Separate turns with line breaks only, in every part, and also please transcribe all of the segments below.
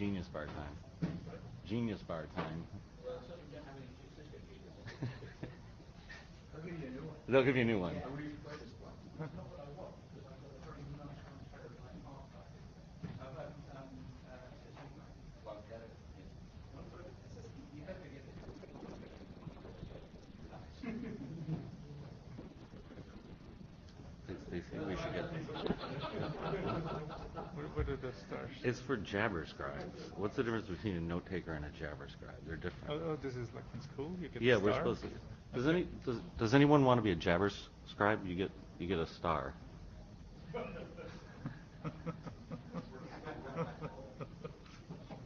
Genius bar time. Genius bar time. They'll give you a new one. They think we should get.
What are the stars?
It's for jabber scribes. What's the difference between a note taker and a jabber scribe? They're different.
Oh, this is like in school. You get
Yeah,
a star?
we're supposed to. Does anyone want to be a jabber scribe? You get a star.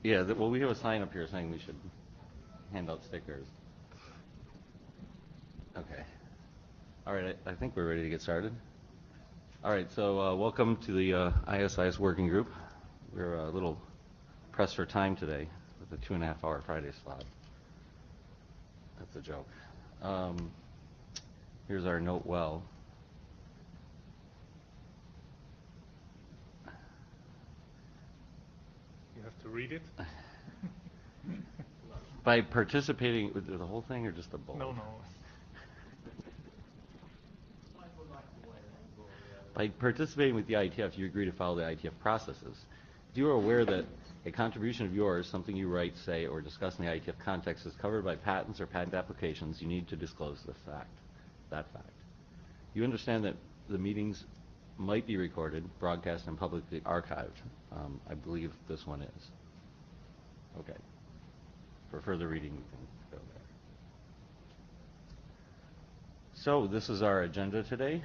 Yeah. Well, we have a sign up here saying we should hand out stickers. Okay. All right. I think we're ready to get started. All right. So welcome to the ISIS working group. We're a little pressed for time today with a 2.5-hour Friday slot. That's a joke. Here's our note well.
You have to read it?
By participating with the whole thing or just the bullet?
No.
By participating with the IETF, you agree to follow the IETF processes. If you are aware that a contribution of yours, something you write, say, or discuss in the IETF context is covered by patents or patent applications, you need to disclose that fact. You understand that the meetings might be recorded, broadcast, and publicly archived. I believe this one is. Okay. For further reading, you can go there. So this is our agenda today.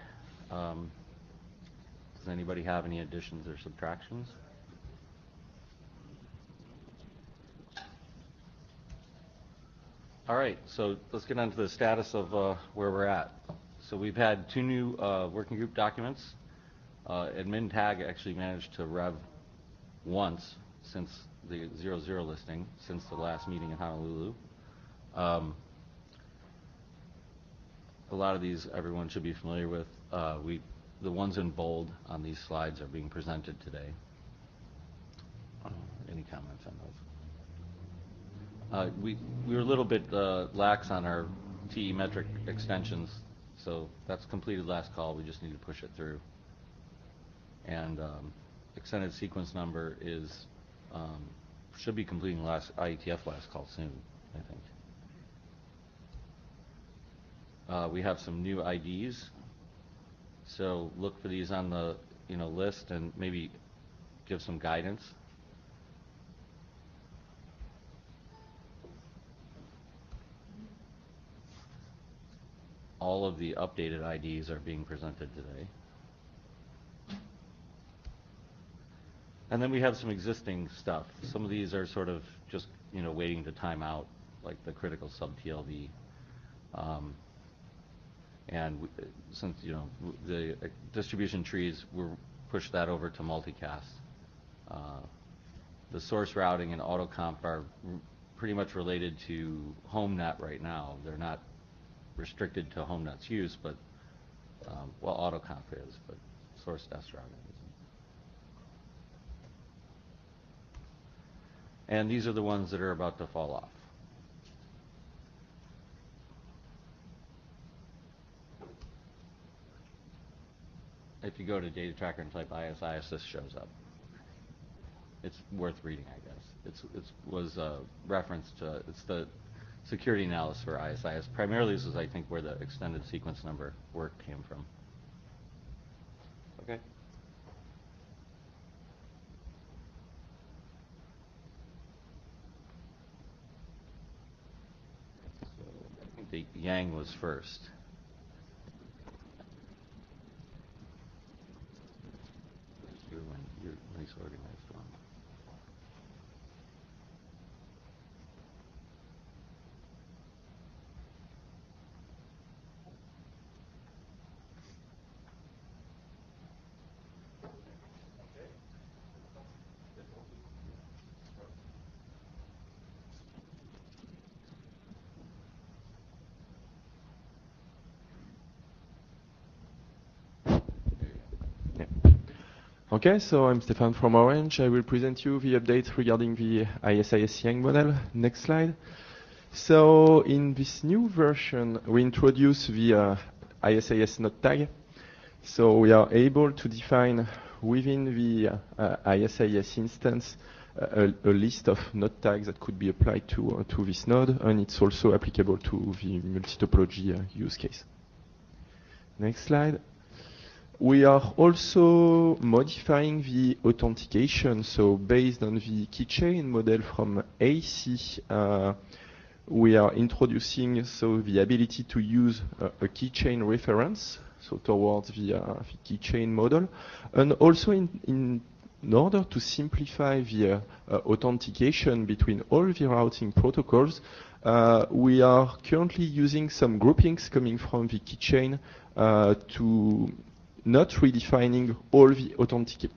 Does anybody have any additions or subtractions? All right, so let's get on to the status of where we're at. So we've had 2 new working group documents. Admin tag actually managed to rev once since the 00 listing, since the last meeting in Honolulu. A lot of these everyone should be familiar with. The ones in bold on these slides are being presented today. Any comments on those? We were a little bit lax on our TE metric extensions, so that's completed last call. We just need to push it through. And extended sequence number is should be completing IETF last call soon, I think. We have some new IDs. So look for these on the list and maybe give some guidance. All of the updated IDs are being presented today. And then we have some existing stuff. Some of these are sort of just waiting to time out, like the critical sub-TLV. And since the distribution trees, we'll push that over to multicast. The source routing and AutoComp are pretty much related to HomeNet right now. They're not restricted to HomeNet's use, but well, AutoComp is, but source S routing isn't. And these are the ones that are about to fall off. If you go to data tracker and type ISIS, this shows up. It's worth reading, I guess. It was referenced to, it's the security analysis for ISIS. Primarily, this is, I think, where the extended sequence number work came from. Okay. So I think the Yang was first. You're a nice organized one.
Okay, so I'm Stefan from Orange. I will present you the update regarding the ISIS Yang model. Next slide. So in this new version, we introduce the ISIS node tag. So we are able to define within the ISIS instance a list of node tags that could be applied to this node, and it's also applicable to the multi-topology use case. Next slide. We are also modifying the authentication. So based on the keychain model from AC, we are introducing the ability to use a keychain reference, so towards the keychain model, and also in order to simplify the authentication between all the routing protocols, we are currently using some groupings coming from the keychain to not redefining all the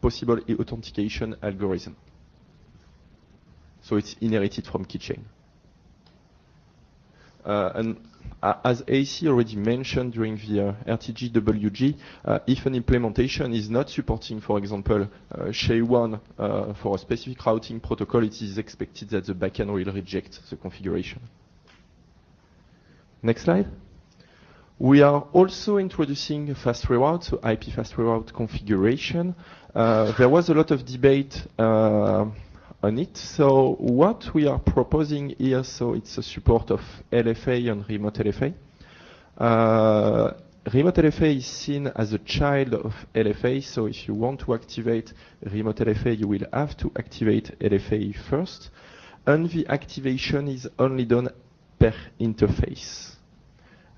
possible authentication algorithm. So it's inherited from keychain. And as AC already mentioned during the RTGWG, if an implementation is not supporting, for example, SHA-1 for a specific routing protocol, it is expected that the backend will reject the configuration. Next slide. We are also introducing a fast reroute, so IP fast reroute configuration. There was a lot of debate on it. So what we are proposing here, so it's a support of LFA and remote LFA. Remote LFA is seen as a child of LFA, so if you want to activate remote LFA, you will have to activate LFA first, and the activation is only done per interface.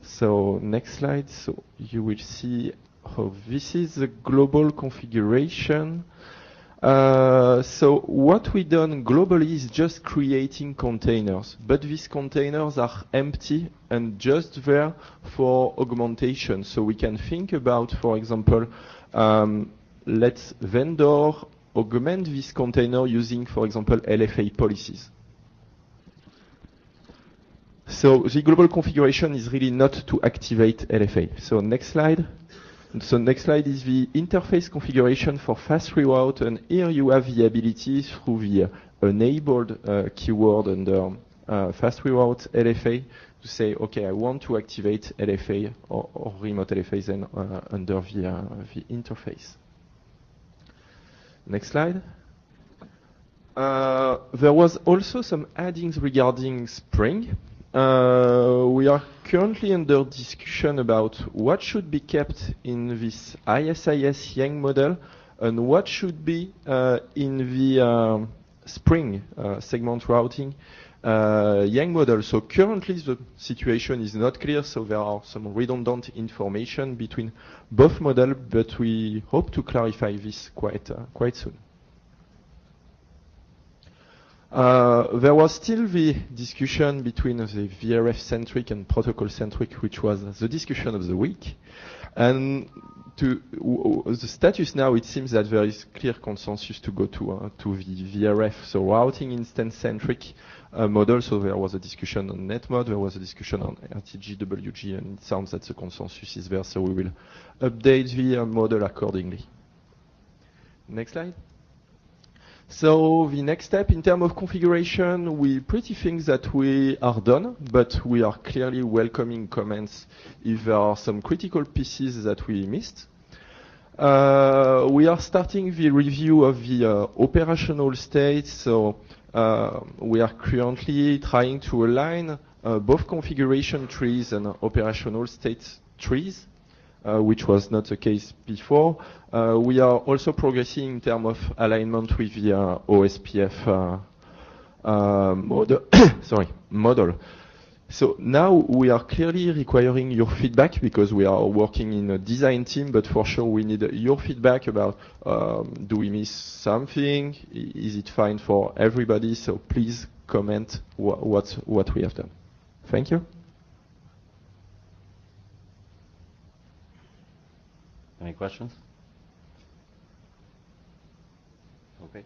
So next slide, so you will see how this is the global configuration. So what we done globally is just creating containers, but these containers are empty and just there for augmentation. So we can think about, for example, let's vendor augment this container using, for example, LFA policies. So the global configuration is really not to activate LFA. So next slide. So next slide is the interface configuration for fast reroute, and here you have the ability through the enabled keyword under fast reroute LFA to say, okay, I want to activate LFA or remote LFA then under the interface. Next slide. There was also some addings regarding Spring. We are currently under discussion about what should be kept in this ISIS Yang model and what should be in the Spring segment routing Yang model. So currently the situation is not clear, so there are some redundant information between both models, but we hope to clarify this quite soon. There was still the discussion between the VRF-centric and protocol-centric, which was the discussion of the week. And the status now, it seems that there is clear consensus to go to the VRF, so routing instance-centric model. So there was a discussion on NetMod, there was a discussion on RTGWG, and it sounds that the consensus is there, so we will update the model accordingly. Next slide. So the next step in terms of configuration, we pretty think that we are done, but we are clearly welcoming comments if there are some critical pieces that we missed. We are starting the review of the operational state. So we are currently trying to align both configuration trees and operational state trees, which was not the case before. We are also progressing in terms of alignment with the OSPF model. So now we are clearly requiring your feedback because we are working in a design team, but for sure we need your feedback about do we miss something? Is it fine for everybody? So please comment what we have done. Thank you.
Any questions? Okay.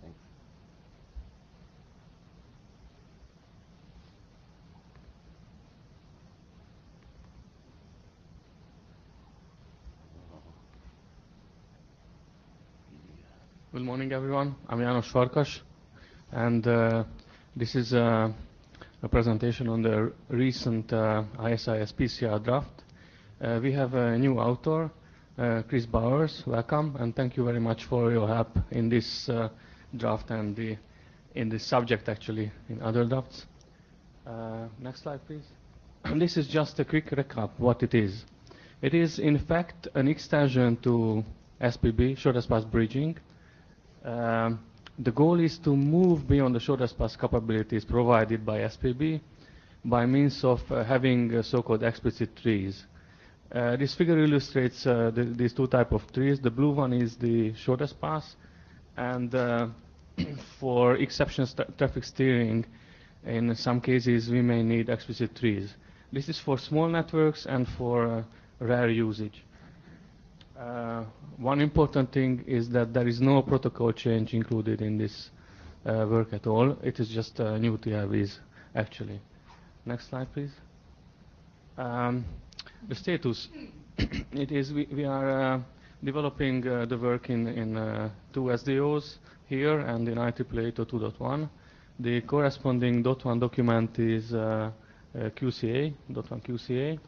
Thanks.
Good morning, everyone. I'm János Farkas, and this is a presentation on the recent ISIS PCR draft. We have a new author, Chris Bowers. Welcome, and thank you very much for your help in this draft and in this subject, actually, in other drafts. Next slide, please. And this is just a quick recap what it is. It is, in fact, an extension to SPB, shortest path bridging. The goal is to move beyond the shortest path capabilities provided by SPB by means of having so-called explicit trees. This figure illustrates these two types of trees. The blue one is the shortest path, and for exception traffic steering, in some cases we may need explicit trees. This is for small networks and for rare usage. One important thing is that there is no protocol change included in this work at all. It is just new TLVs, actually. Next slide, please. The status. It is we are developing the work in two SDOs here and in IEEE 2.1. The corresponding .1 document is QCA, .1 QCA,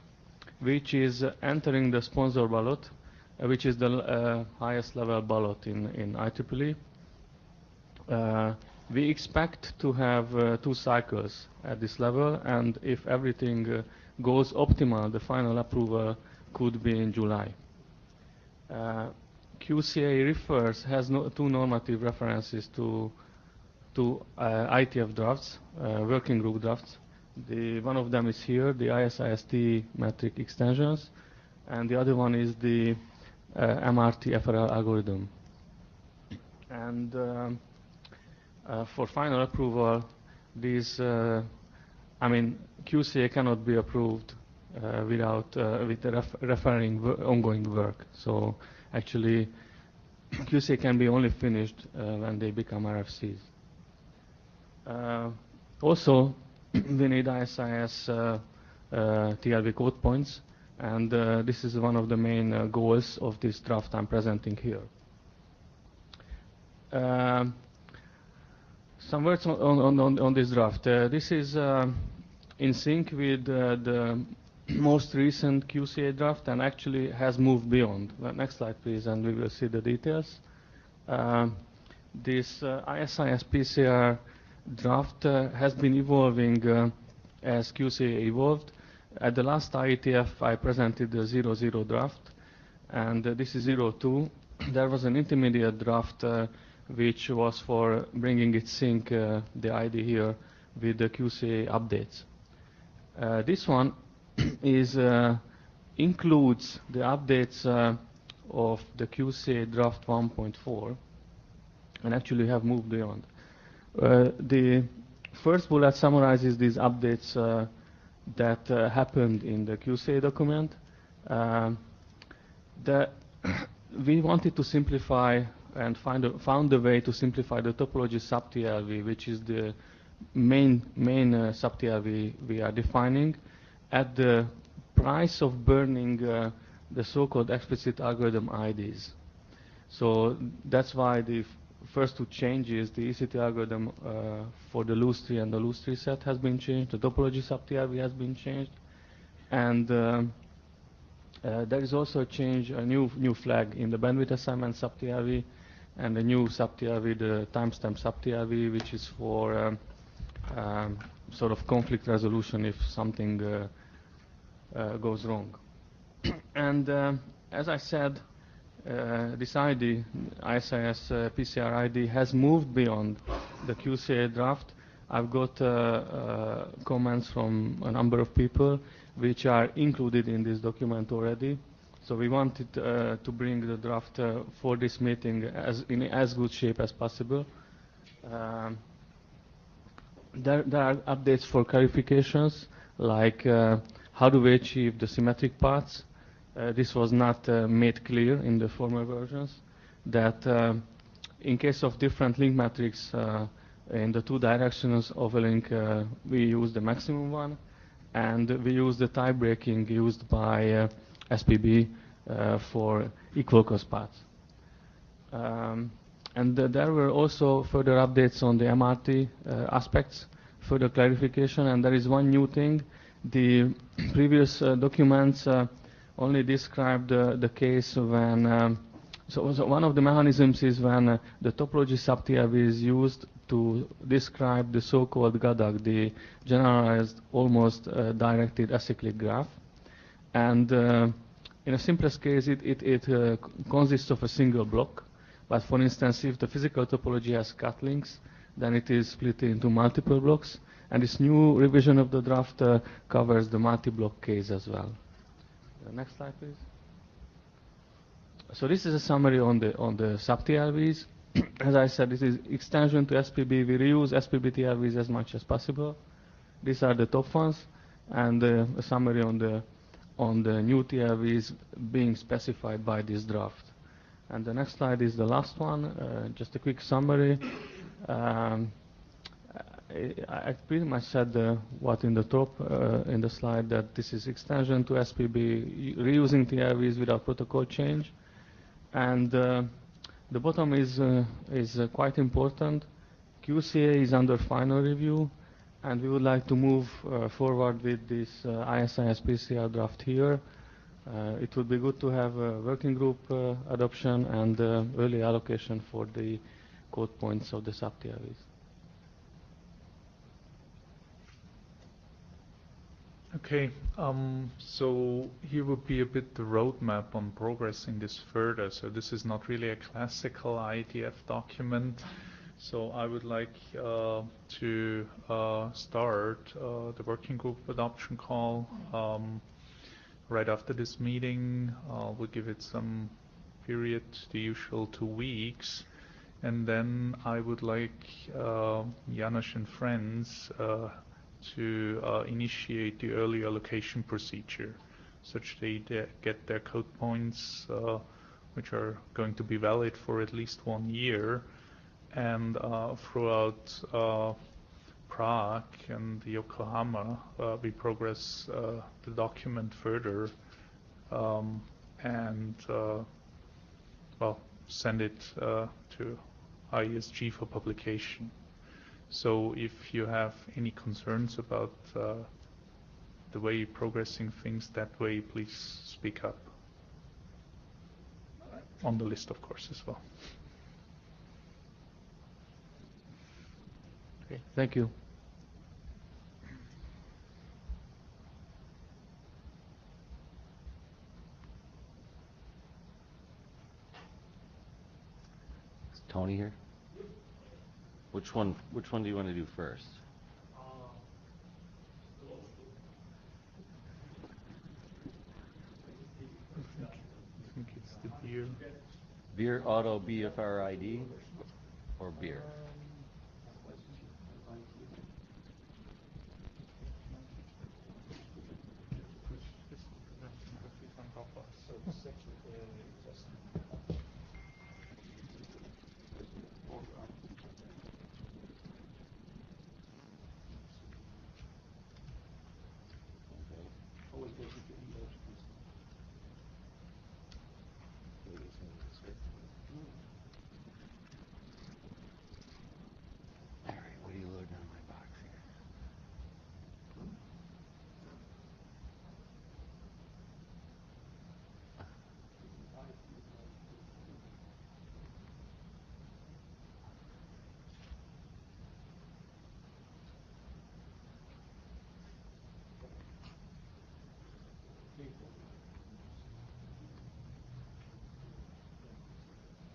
which is entering the sponsor ballot, which is the highest level ballot in IEEE. We expect to have 2 cycles at this level, and if everything goes optimal, the final approval could be in July. QCA has 2 normative references to IETF drafts, working group drafts. One of them is here, the ISIS-T metric extensions, and the other one is the MRT FRL algorithm. And for final approval, these, QCA cannot be approved without with the referring ongoing work. So actually, QCA can be only finished when they become RFCs. Also, we need ISIS TLV code points, and this is one of the main goals of this draft I'm presenting here. Some words on this draft. This is in sync with the most recent QCA draft and actually has moved beyond. Next slide, please, and we will see the details. This ISIS PCR draft has been evolving as QCA evolved. At the last IETF, I presented the 00 draft, and this is 02. There was an intermediate draft which was for bringing it sync, the ID here, with the QCA updates. This one includes the updates of the QCA draft 1.4, and actually have moved beyond. The first bullet summarizes these updates that happened in the QCA document. We wanted to simplify and found a way to simplify the topology sub-TLV, which is the main sub-TLV we are defining, at the price of burning the so-called explicit algorithm IDs. So that's why the first 2 changes, the ECT algorithm for the loose tree and the loose tree set has been changed, the topology sub-TLV has been changed, and there is also a change, a new flag in the bandwidth assignment sub-TLV, and a new sub-TLV, the timestamp sub-TLV, which is for sort of conflict resolution if something goes wrong. And as I said, this ID, ISIS PCR ID, has moved beyond the QCA draft. I've got comments from a number of people which are included in this document already. So we wanted to bring the draft for this meeting in as good shape as possible. There are updates for clarifications, like how do we achieve the symmetric paths. This was not made clear in the former versions, that in case of different link metrics in the 2 directions of a link, we use the maximum one, and we use the tie breaking used by SPB for equal cost paths. There were also further updates on the MRT aspects, further clarification, and there is one new thing. The previous documents only described the case when, so one of the mechanisms is when the topology sub-TRV is used to describe the so-called GADAG, the generalized almost directed acyclic graph. And in a simplest case, it consists of a single block. But for instance, if the physical topology has cut links, then it is split into multiple blocks. And this new revision of the draft covers the multi-block case as well. Next slide, please. So this is a summary on the sub-TRVs. As I said, this is extension to SPB. We reuse SPB TRVs as much as possible. These are the top ones, and a summary on the new TRVs being specified by this draft. And the next slide is the last one. Just a quick summary. I pretty much said what in the top in the slide, that this is extension to SPB, reusing TRVs without protocol change. And the bottom is quite important. QCA is under final review, and we would like to move forward with this ISIS PCR draft here. It would be good to have a working group adoption and early allocation for the code points of the sub-TRVs.
Okay, so here would be a bit the roadmap on progressing this further. So this is not really a classical IETF document. So I would like to start the working group adoption call right after this meeting. We'll give it some period, the usual 2 weeks. And then I would like Janusz and friends to initiate the early allocation procedure, such they get their code points, which are going to be valid for at least 1 year, and throughout Prague and Yokohama, we progress the document further and well, send it to IESG for publication. So if you have any concerns about the way you're progressing things that way, please speak up. On the list, of course, as well.
Okay, thank you.
Is Tony here? Which one do you want to do first?
I think it's the beer.
Beer auto BFRID or beer?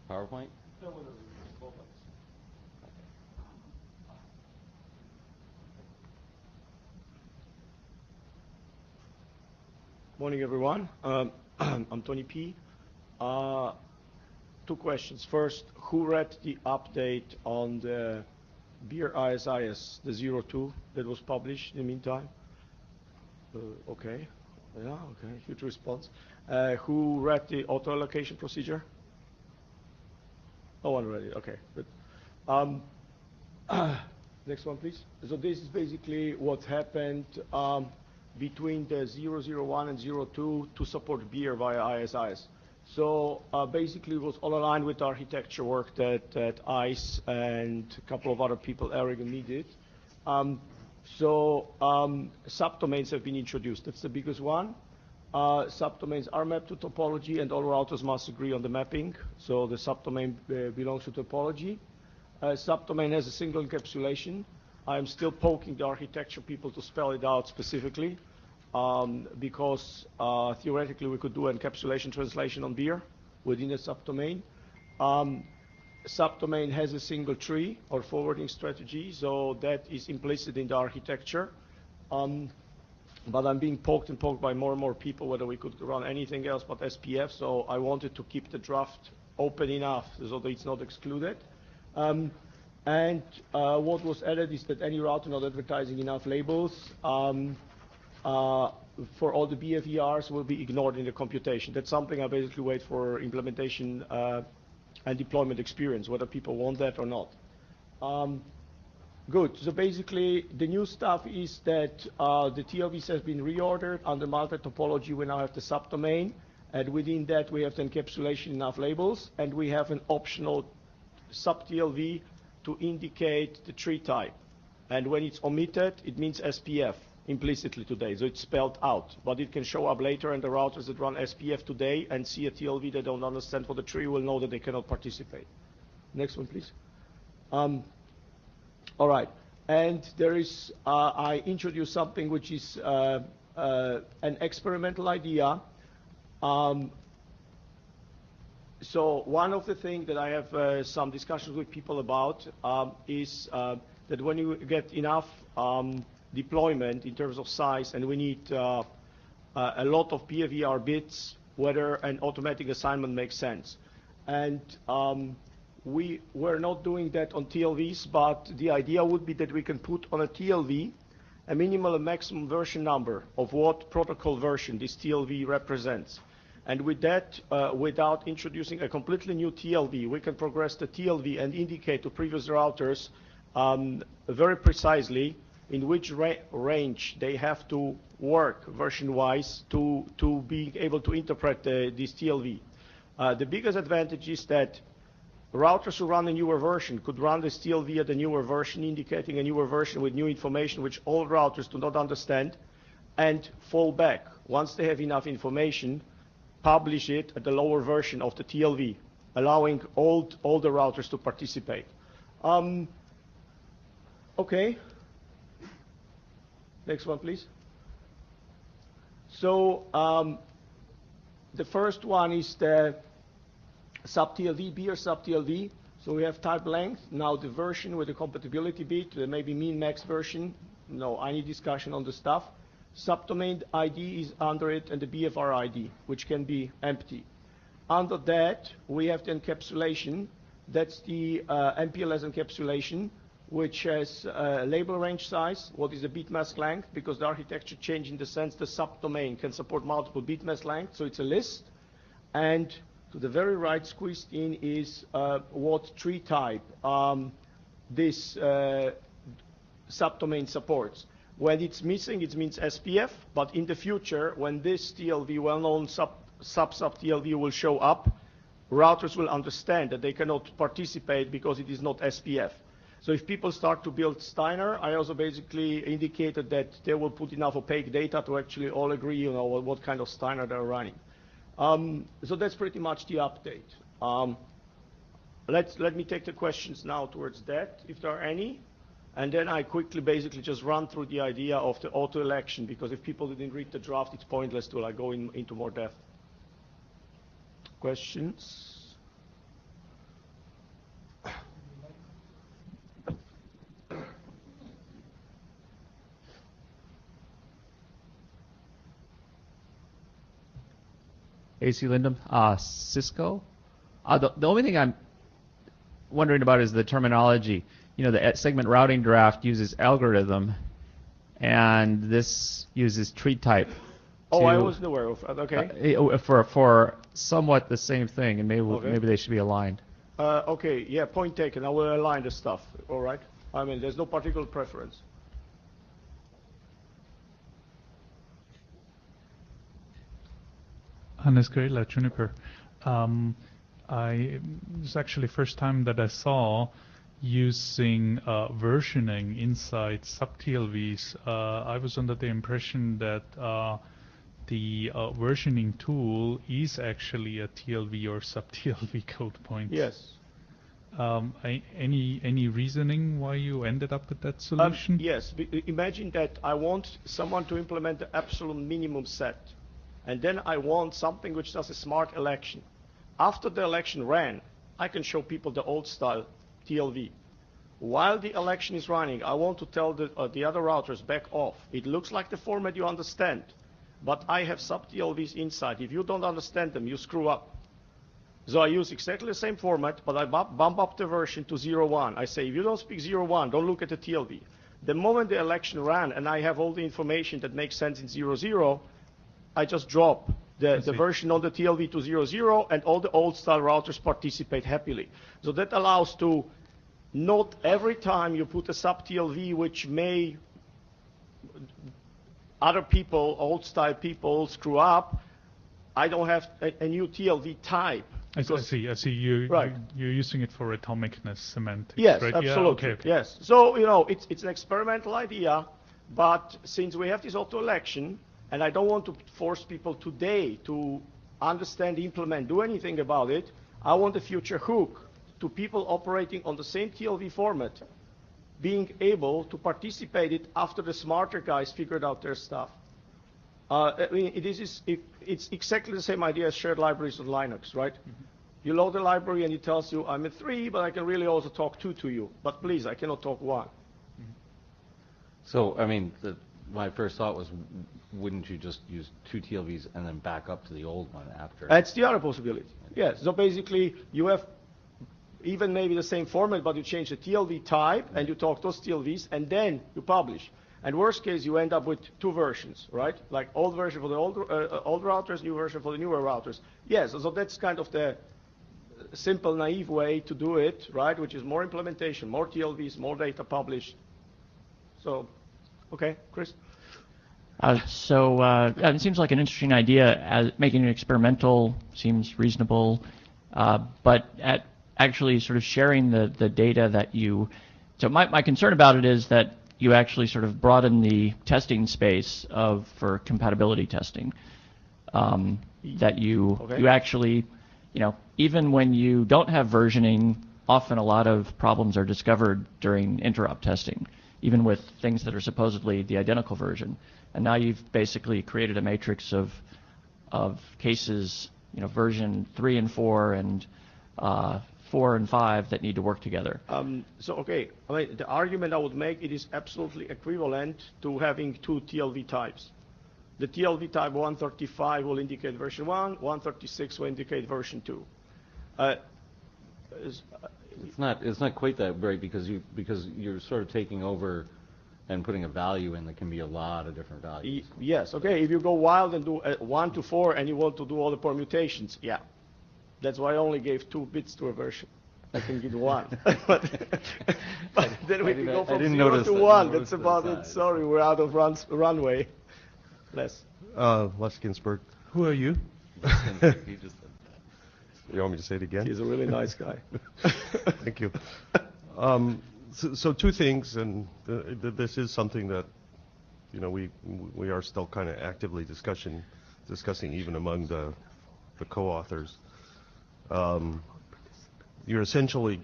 PowerPoint?
Morning, everyone. I'm Tony P. 2 questions. First, who read the update on the beer ISIS, the 02 that was published in the meantime? Okay. Yeah, okay. Huge response. Who read the auto allocation procedure? No one read it. Okay, good. Next one, please. So this is basically what happened between the 001 and 02 to support beer via ISIS. So basically, it was all aligned with the architecture work that ICE and a couple of other people, Eric and me, did. Subdomains have been introduced. That's the biggest one. Subdomains are mapped to topology, and all routers must agree on the mapping. So the subdomain belongs to topology. Subdomain has a single encapsulation. I'm still poking the architecture people to spell it out specifically, because theoretically we could do encapsulation translation on beer within a subdomain. Subdomain has a single tree or forwarding strategy, so that is implicit in the architecture. But I'm being poked and poked by more and more people whether we could run anything else but SPF, so I wanted to keep the draft open enough so that it's not excluded. What was added is that any router not advertising enough labels for all the BFERs will be ignored in the computation. That's something I basically wait for implementation and deployment experience, whether people want that or not. Good. So basically, the new stuff is that the TLVs have been reordered under multi-topology. We now have the subdomain, and within that we have the encapsulation enough labels, and we have an optional sub-TLV to indicate the tree type. And when it's omitted, it means SPF implicitly today, so it's spelled out. But it can show up later, and the routers that run SPF today and see a TLV they don't understand for the tree will know that they cannot participate. Next one, please. All right, and there is, I introduced something which is an experimental idea. So one of the things that I have some discussions with people about is that when you get enough deployment in terms of size, and we need a lot of PFER bits, whether an automatic assignment makes sense. And we were not doing that on TLVs, but the idea would be that we can put on a TLV a minimal and maximum version number of what protocol version this TLV represents. And with that, without introducing a completely new TLV, we can progress the TLV and indicate to previous routers very precisely in which range they have to work version-wise to be able to interpret this TLV. The biggest advantage is that routers who run a newer version could run this TLV at a newer version, indicating a newer version with new information which all routers do not understand, and fall back. Once they have enough information, publish it at the lower version of the TLV, allowing all the routers to participate. Okay. Next one, please. So the first one is the sub-TLV, beer sub-TLV. So we have type length. Now the version with the compatibility bit, there may be min-max version. No, any discussion on the stuff. Subdomain ID is under it, and the BFR ID, which can be empty. Under that, we have the encapsulation. That's the MPLS encapsulation, which has label range size, what is the bit mask length, because the architecture changed in the sense the subdomain can support multiple bit mask length, so it's a list. And to the very right squeezed in is what tree type this subdomain supports. When it's missing, it means SPF, but in the future, when this TLV, well-known sub-TLV will show up, routers will understand that they cannot participate because it is not SPF. So if people start to build Steiner, I also basically indicated that they will put enough opaque data to actually all agree, you know, what kind of Steiner they're running. So that's pretty much the update. Let me take the questions now towards that, if there are any. And then I quickly basically just run through the idea of the auto-election, because if people didn't read the draft, it's pointless to like go into more depth. Questions?
AC Lindum, Cisco. The only thing I'm wondering about is the terminology. You know, the segment routing draft uses algorithm, and this uses tree type.
Oh, I wasn't aware of that. Okay.
For somewhat the same thing, and maybe they should be aligned.
Okay. Yeah. Point taken. I will align the stuff. All right. I mean, there's no particular preference.
Hannes Grela, Juniper. It's actually first time that I saw using versioning inside sub-TLVs. I was under the impression that the versioning tool is actually a TLV or sub-TLV code point.
Yes.
Any reasoning why you ended up with that solution?
Yes. Imagine that I want someone to implement the absolute minimum set, and then I want something which does a smart election. After the election ran, I can show people the old style TLV. While the election is running, I want to tell the other routers back off. It looks like the format you understand, but I have sub-TLVs inside. If you don't understand them, you screw up. So I use exactly the same format, but I bump up the version to 0.1. I say, if you don't speak 0.1, don't look at the TLV. The moment the election ran and I have all the information that makes sense in 0.0, I just drop the version on the TLV to 0.0, and all the old style routers participate happily. So that allows to not every time you put a sub-TLV which may other people, old style people, screw up, I don't have a new TLV type.
I see. You're using it for atomicness semantics,
yes,
right?
Absolutely.
Yeah, okay.
Yes. So, it's an experimental idea, but since we have this auto-election, and I don't want to force people today to understand, implement, do anything about it, I want a future hook to people operating on the same TLV format being able to participate it after the smarter guys figured out their stuff. It's exactly the same idea as shared libraries on Linux, right? Mm-hmm. You load the library and it tells you, I'm a 3, but I can really also talk 2 to you. But please, I cannot talk 1.
Mm-hmm. So, my first thought was, wouldn't you just use 2 TLVs and then back up to the old one after?
That's the other possibility. Yes. So basically, you have even maybe the same format, but you change the TLV type and you talk those TLVs, and then you publish. And worst case, you end up with 2 versions, right? Like old version for the old routers, new version for the newer routers. Yes, so that's kind of the simple, naive way to do it, right? Which is more implementation, more TLVs, more data published. So, okay, Chris?
It seems like an interesting idea. Making it experimental seems reasonable, but at actually sort of sharing the data that you... So my concern about it is that you actually sort of broaden the testing space for compatibility testing. That you actually, even when you don't have versioning, often a lot of problems are discovered during interrupt testing, even with things that are supposedly the identical version. And now you've basically created a matrix of cases, version 3 and 4 and 4 and 5 that need to work together.
The argument I would make, it is absolutely equivalent to having 2 TLV types. The TLV type 135 will indicate version 1, 136 will indicate version 2.
It's not quite that right, because you're sort of taking over and putting a value in that can be a lot of different values.
Yes, okay. If you go wild and do 1 to 4 and you want to do all the permutations, yeah. That's why I only gave 2 bits to a version. I can give 1. but then we can go from 0 to 1. That's about it. Sorry, we're out of runway. Les
Ginsberg.
Who are you?
He just said that.
You want me to say it again?
He's a really nice guy.
Thank you. So 2 things, and this is something that we are still kind of actively discussing even among the co-authors. You're essentially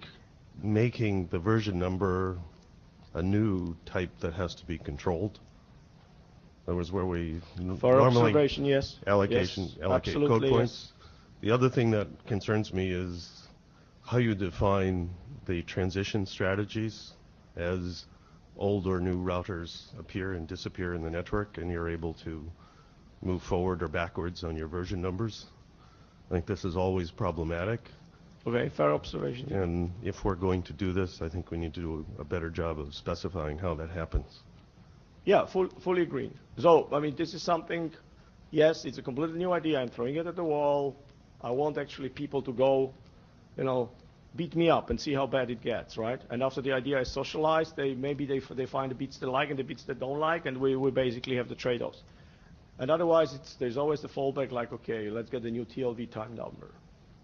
making the version number a new type that has to be controlled. In other words, where we normally allocate code points. The other thing that concerns me is how you define the transition strategies as old or new routers appear and disappear in the network, and you're able to move forward or backwards on your version numbers. I think this is always problematic.
Okay, fair observation.
And if we're going to do this, I think we need to do a better job of specifying how that happens.
Yeah, fully agree. So, this is something, yes, it's a completely new idea. I'm throwing it at the wall. I want actually people to go, beat me up and see how bad it gets, right? And after the idea is socialized, they find the bits they like and the bits they don't like, and we basically have the trade-offs. And otherwise, there's always the fallback, like, okay, let's get the new TLV time number.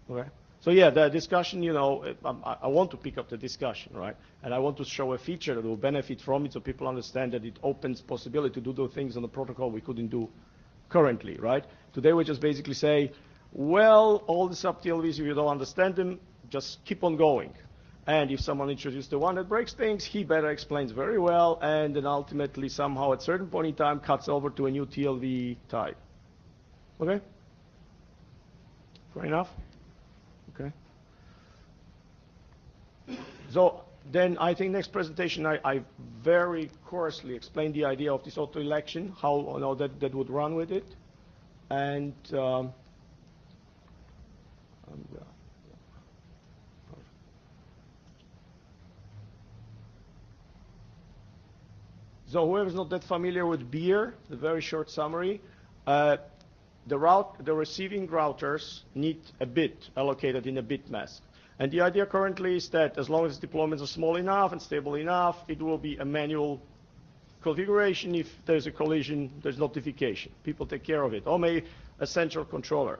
Okay. So yeah, the discussion, you know, I want to pick up the discussion, right? And I want to show a feature that will benefit from it so people understand that it opens possibility to do those things on the protocol we couldn't do currently, right? Today we just basically say, well, all the sub-TLVs, if you don't understand them, just keep on going. And if someone introduces the one that breaks things, he better explains very well, and then ultimately somehow at a certain point in time cuts over to a new TLV type. Okay? Fair enough? Okay. So then I think next presentation I very coarsely explained the idea of this auto election, how you know that would run with it, and so whoever's not that familiar with beer, the very short summary, the receiving routers need a bit allocated in a bit mask. And the idea currently is that as long as deployments are small enough and stable enough, it will be a manual configuration. If there's a collision, there's notification. People take care of it, or maybe a central controller.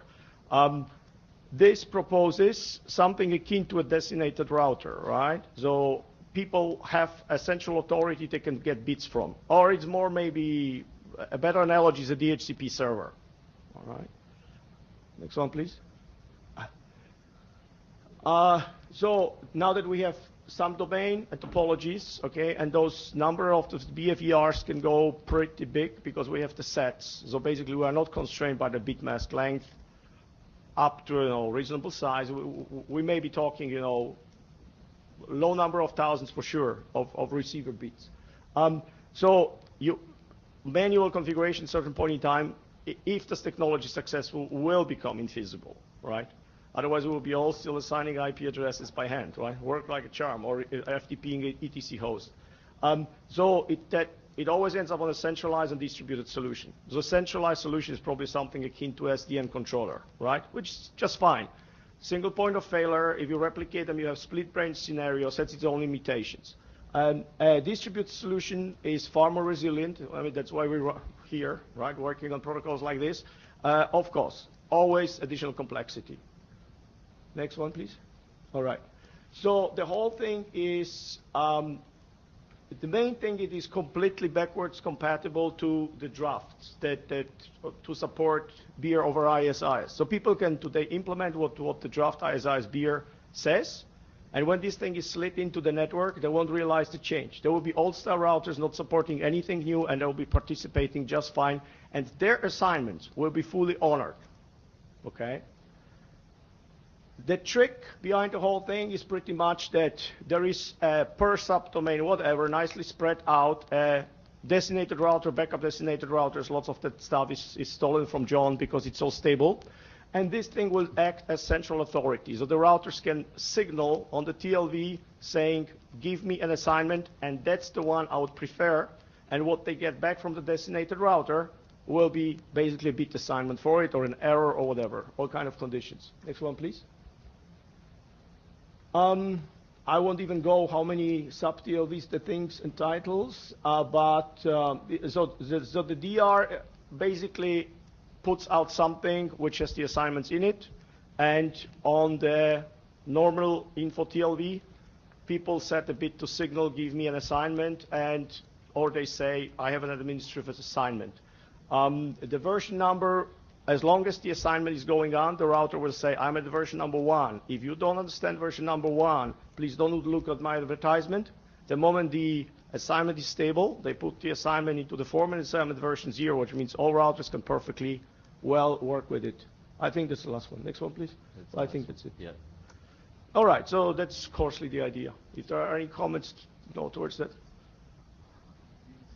This proposes something akin to a designated router, right? So people have a central authority they can get bits from. Or it's more maybe, a better analogy is a DHCP server. All right. Next one, please. So now that we have some domain and topologies, okay, and those number of the BFERs can go pretty big because we have the sets. So basically we are not constrained by the bit mask length up to, you know, reasonable size. We may be talking, you know, low number of thousands for sure of receiver bits. So manual configuration at a certain point in time, if this technology is successful, will become infeasible, right? Otherwise, we will be all still assigning IP addresses by hand, right? Work like a charm, or FTPing an ETC host. So it always ends up on a centralized and distributed solution. So a centralized solution is probably something akin to SDN controller, right? Which is just fine. Single point of failure, if you replicate them, you have split branch scenarios, that's its own limitations. A distributed solution is far more resilient. I mean, that's why we're here, right, working on protocols like this. Of course, always additional complexity. Next one, please. All right. So the whole thing is, the main thing, it is completely backwards compatible to the drafts that to support beer over ISIS. So people can today implement what the draft ISIS beer says. And when this thing is slid into the network, they won't realize the change. There will be old-style routers not supporting anything new, and they will be participating just fine. And their assignments will be fully honored. Okay? The trick behind the whole thing is pretty much that there is a per subdomain, whatever, nicely spread out, designated router, backup designated routers. Lots of that stuff is stolen from John because it's so stable. And this thing will act as central authority. So the routers can signal on the TLV saying, give me an assignment, and that's the one I would prefer. And what they get back from the designated router will be basically a bit assignment for it, or an error, or whatever, all kind of conditions. Next one, please. I won't even go how many sub-TLVs the things entitles, so the DR basically puts out something which has the assignments in it, and on the normal info TLV, people set a bit to signal, give me an assignment, or they say, I have an administrative assignment. The version number, as long as the assignment is going on, the router will say, I'm at version number 1. If you don't understand version number 1, please don't look at my advertisement. The moment the assignment is stable, they put the assignment into the format and say I'm at version 0, which means all routers can perfectly well work with it. I think that's the last one. Next one, please. I think that's it.
Yeah.
All right, so that's coarsely the idea. If there are any comments towards that.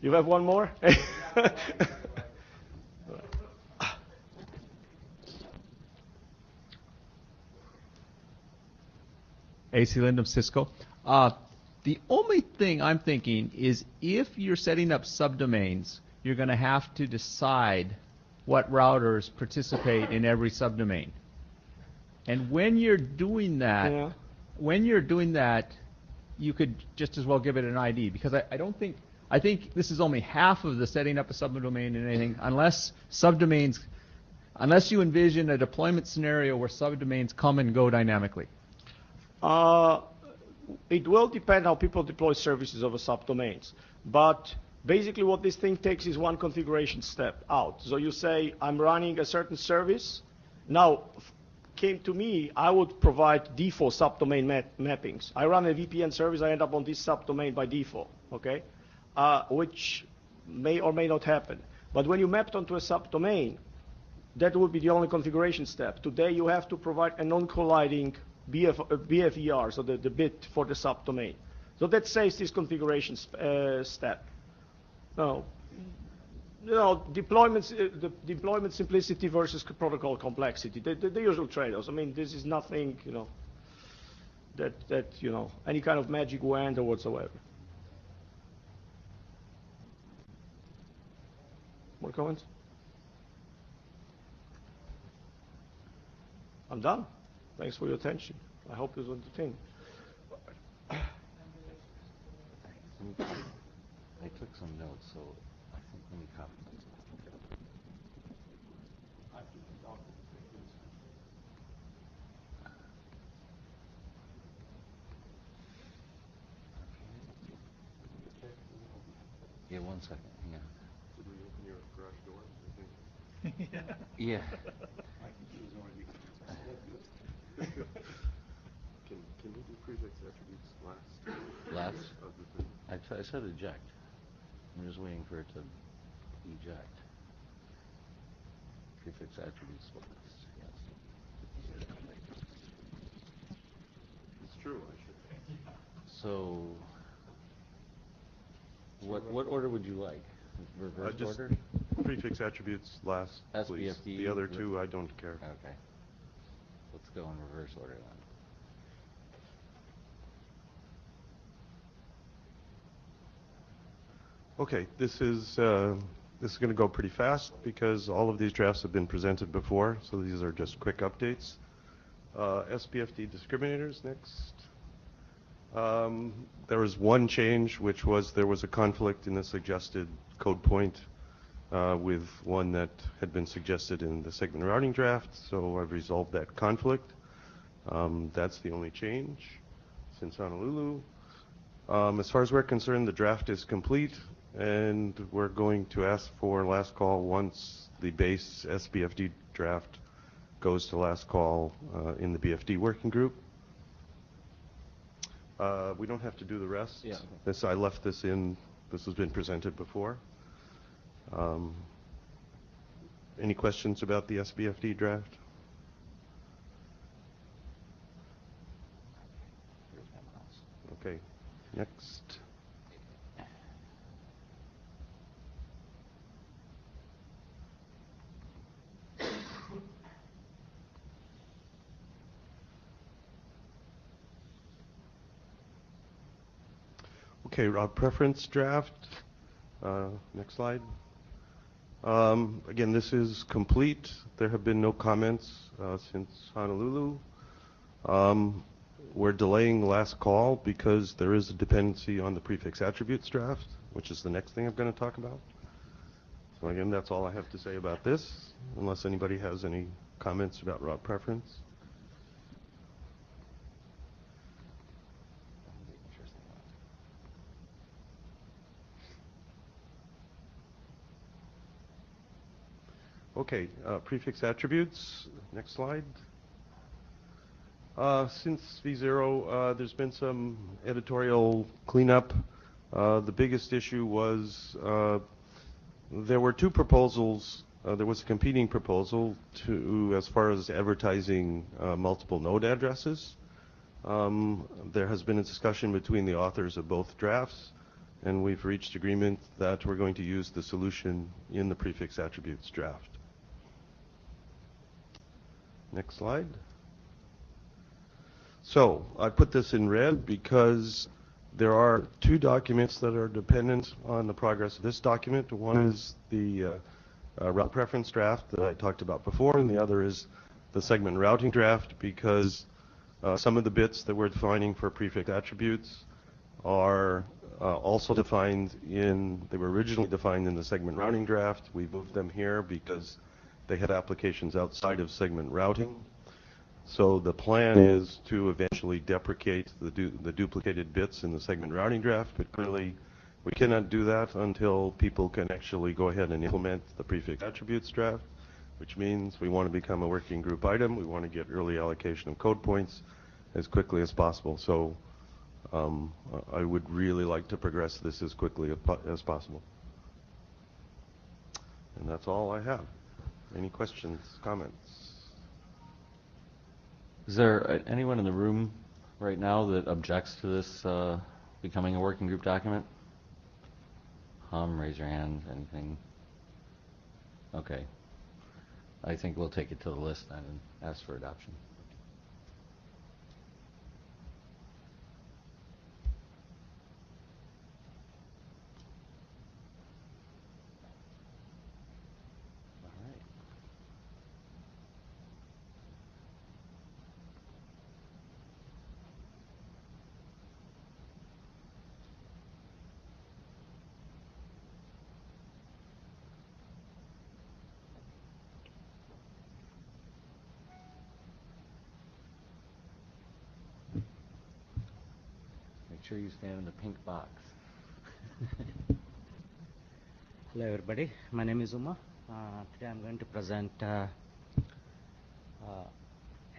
You have one more?
AC Lindum, Cisco. The only thing I'm thinking is if you're setting up subdomains, you're going to have to decide what routers participate in every subdomain. And when you're doing that, you could just as well give it an ID, because I think this is only half of the setting up a subdomain and anything, unless subdomains unless you envision a deployment scenario where subdomains come and go dynamically?
It will depend how people deploy services over subdomains. But basically what this thing takes is one configuration step out. So you say, I'm running a certain service. Now, came to me, I would provide default subdomain mappings. I run a VPN service, I end up on this subdomain by default, okay? Which may or may not happen. But when you mapped onto a subdomain, that would be the only configuration step. Today you have to provide a non-colliding BFER, so the bit for the subdomain. So that saves this configuration step. Now, the deployment simplicity versus protocol complexity, the usual trade-offs. I mean, this is nothing, that any kind of magic wand or whatsoever. More comments? I'm done. Thanks for your attention. I hope it was entertaining.
I took some notes, so I think let me copy them. Yeah, 1 second. Hang on.
Did we open your garage door?
Yeah.
Can we do prefix attributes last?
Last?
Of the thing?
I said eject. I'm just waiting for it to eject. Prefix attributes last. Yes.
It's true. I should.
So, what order would you like? Reverse
Just
order?
prefix attributes last, please.
SBFD.
The other two, I don't care.
Okay. Let's go in reverse order then.
Okay, this is going to go pretty fast because all of these drafts have been presented before, so these are just quick updates. SBFD discriminators next. There was one change, which was there was a conflict in the suggested code point with one that had been suggested in the segment routing draft, so I've resolved that conflict. That's the only change since Honolulu. As far as we're concerned, the draft is complete, and we're going to ask for last call once the base SBFD draft goes to last call in the BFD working group. We don't have to do the rest.
Yeah.
I left this in. This has been presented before. Any questions about the SBFD draft? Okay. Next. Okay, preference draft. Next slide. Again, this is complete. There have been no comments since Honolulu. We're delaying last call because there is a dependency on the prefix attributes draft, which is the next thing I'm going to talk about. So again, that's all I have to say about this, unless anybody has any comments about route preference. Okay, prefix attributes. Next slide. Since V0, there's been some editorial cleanup. The biggest issue was there were two proposals. There was a competing proposal as far as advertising multiple node addresses. There has been a discussion between the authors of both drafts, and we've reached agreement that we're going to use the solution in the prefix attributes draft. Next slide. So I put this in red because there are two documents that are dependent on the progress of this document. One is the route preference draft that I talked about before, and the other is the segment routing draft, because some of the bits that we're defining for prefix attributes are also defined they were originally defined in the segment routing draft. We moved them here because they had applications outside of segment routing. So the plan is to eventually deprecate the duplicated bits in the segment routing draft, but clearly we cannot do that until people can actually go ahead and implement the prefix attributes draft, which means we want to become a working group item. We want to get early allocation of code points as quickly as possible. So I would really like to progress this as quickly as possible. And that's all I have. Any questions, comments?
Is there anyone in the room right now that objects to this becoming a working group document? Raise your hand, anything? Okay. I think we'll take it to the list then and ask for adoption. Make sure you stand in the pink box.
Hello everybody, my name is Uma. Today I'm going to present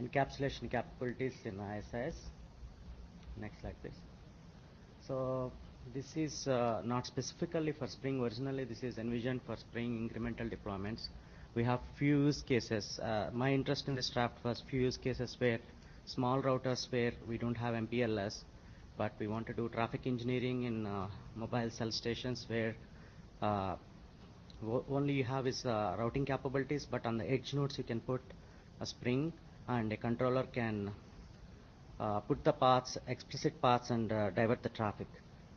encapsulation capabilities in ISIS. Next slide please. So this is not specifically for Spring. Originally this is envisioned for Spring incremental deployments. We have few use cases. My interest in this draft was few use cases where small routers where we don't have MPLS, but we want to do traffic engineering in mobile cell stations where only you have is routing capabilities, but on the edge nodes you can put a Spring and a controller can put the paths, explicit paths, and divert the traffic.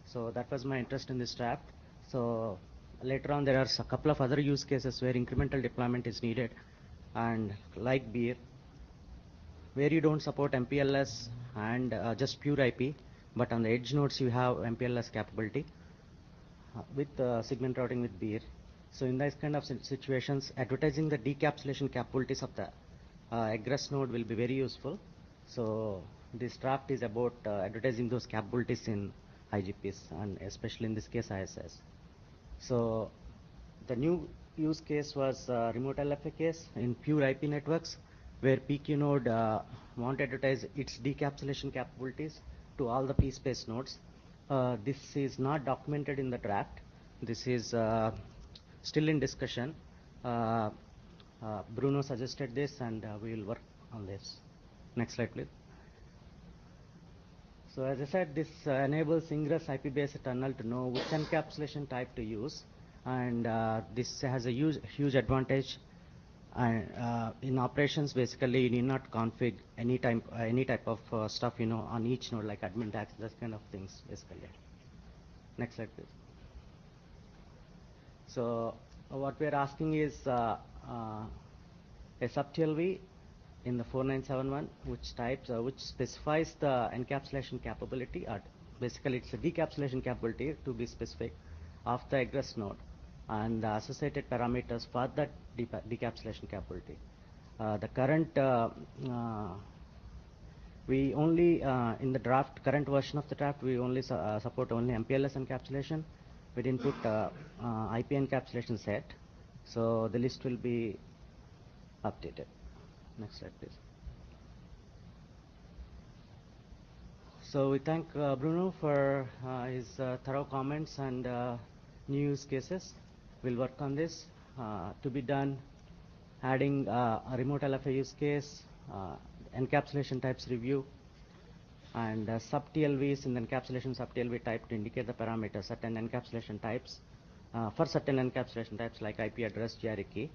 So that was my interest in this draft. So later on there are a couple of other use cases where incremental deployment is needed, and like beer, where you don't support MPLS and just pure IP, but on the edge nodes you have MPLS capability with segment routing with beer. So in these kind of situations, advertising the decapsulation capabilities of the egress node will be very useful. So this draft is about advertising those capabilities in IGPs, and especially in this case ISS. So the new use case was remote LFA case in pure IP networks, where PQ node want to advertise its decapsulation capabilities to all the P-space nodes. This is not documented in the draft. This is still in discussion. Bruno suggested this, and we will work on this. Next slide, please. So as I said, this enables ingress IP-based tunnel to know which encapsulation type to use, and this has a huge advantage. And in operations, basically, you need not config any type of stuff, on each node, like admin tags, those kind of things, basically. Next slide, please. So what we are asking is a sub-TLV in the 4971, which specifies the encapsulation capability. Basically, it's a decapsulation capability, to be specific, of the egress node, and the associated parameters for that decapsulation capability. The current, we only, in the draft, current version of the draft, we only support only MPLS encapsulation. We didn't put IP encapsulation set. So the list will be updated. Next slide, please. So we thank Bruno for his thorough comments and new use cases. We'll work on this to be done, adding a remote LFA use case, encapsulation types review, and sub-TLVs in the encapsulation sub-TLV type to indicate the parameters, certain encapsulation types, for certain encapsulation types like IP address, GRE key.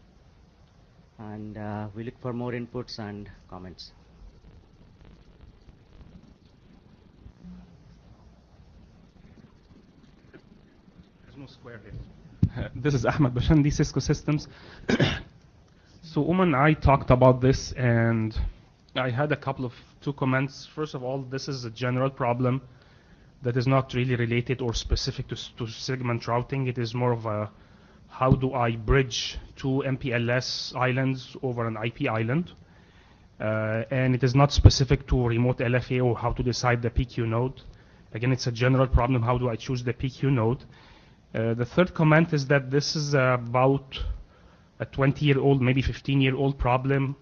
And we look for more inputs and comments.
There's no square here. This is Ahmed Bashandi, Cisco Systems. So Uma and I talked about this, and I had two comments. First of all, this is a general problem that is not really related or specific to segment routing. It is more of a how do I bridge two MPLS islands over an IP island. And it is not specific to remote LFA or how to decide the PQ node. Again, it's a general problem, how do I choose the PQ node. The third comment is that this is about a 20-year-old, maybe 15-year-old problem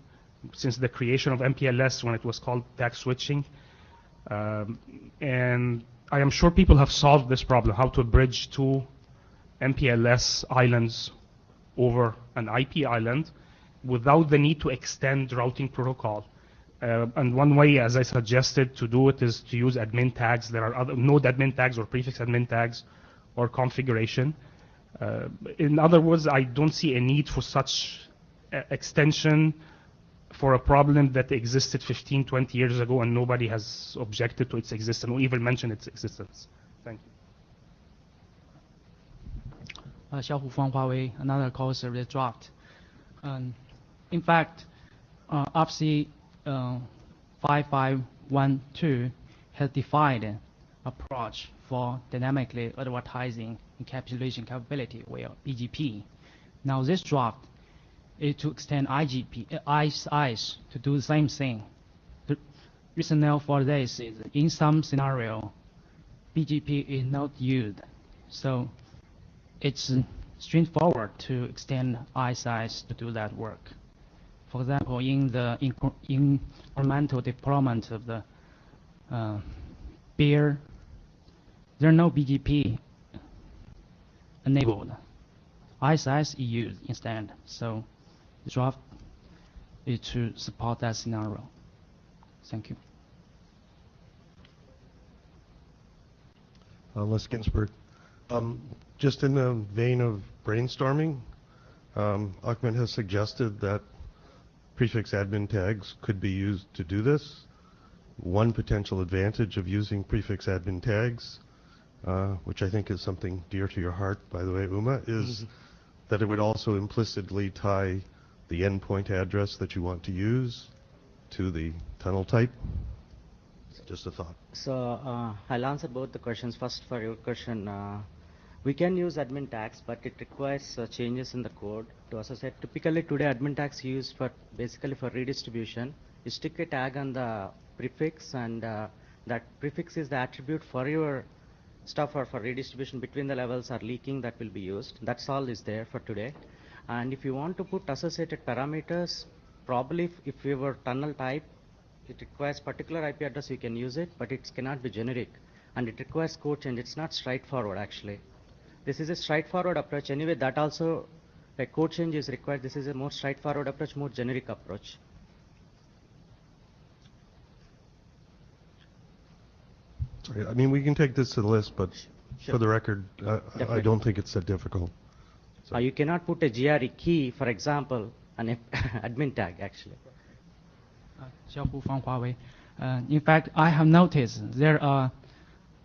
since the creation of MPLS when it was called tag switching. And I am sure people have solved this problem, how to bridge two MPLS islands over an IP island without the need to extend routing protocol. And one way, as I suggested, to do it is to use admin tags. There are other node admin tags or prefix admin tags or configuration. In other words, I don't see a need for such extension for a problem that existed 15, 20 years ago and nobody has objected to its existence or even mentioned its existence. Thank you.
Xiaohu from Huawei, another call service dropped. In fact, RFC 5512 has defined approach for dynamically advertising encapsulation capability, or BGP. Now this draft is to extend ISIS to do the same thing. The rationale for this is in some scenario, BGP is not used, so it's straightforward to extend ISIS to do that work. For example, in the incremental deployment of the beer, there are no BGP enabled. ISIS is used instead, so the draft is to support that scenario. Thank you.
Les Ginsberg. Just in the vein of brainstorming, Ahmed has suggested that prefix admin tags could be used to do this. One potential advantage of using prefix admin tags, which I think is something dear to your heart, by the way, Uma, is that it would also implicitly tie the endpoint address that you want to use to the tunnel type. Just a thought.
So I'll answer both the questions. First, for your question, we can use admin tags, but it requires changes in the code to associate. Typically today, admin tags used for basically for redistribution. You stick a tag on the prefix, and that prefix is the attribute for your stuff or for redistribution between the levels or leaking that will be used. That's all is there for today. And if you want to put associated parameters, probably if you were tunnel type, it requires particular IP address, you can use it, but it cannot be generic. And it requires code change. It's not straightforward, actually. This is a straightforward approach. Anyway, that also, a code change is required. This is a more straightforward approach, more generic approach.
Sorry, I mean, we can take this to the list, but
Sure.
for the record, I don't think it's that difficult.
You cannot put a GRE key, for example, an admin tag, actually.
Xiaohu from Huawei. In fact, I have noticed there are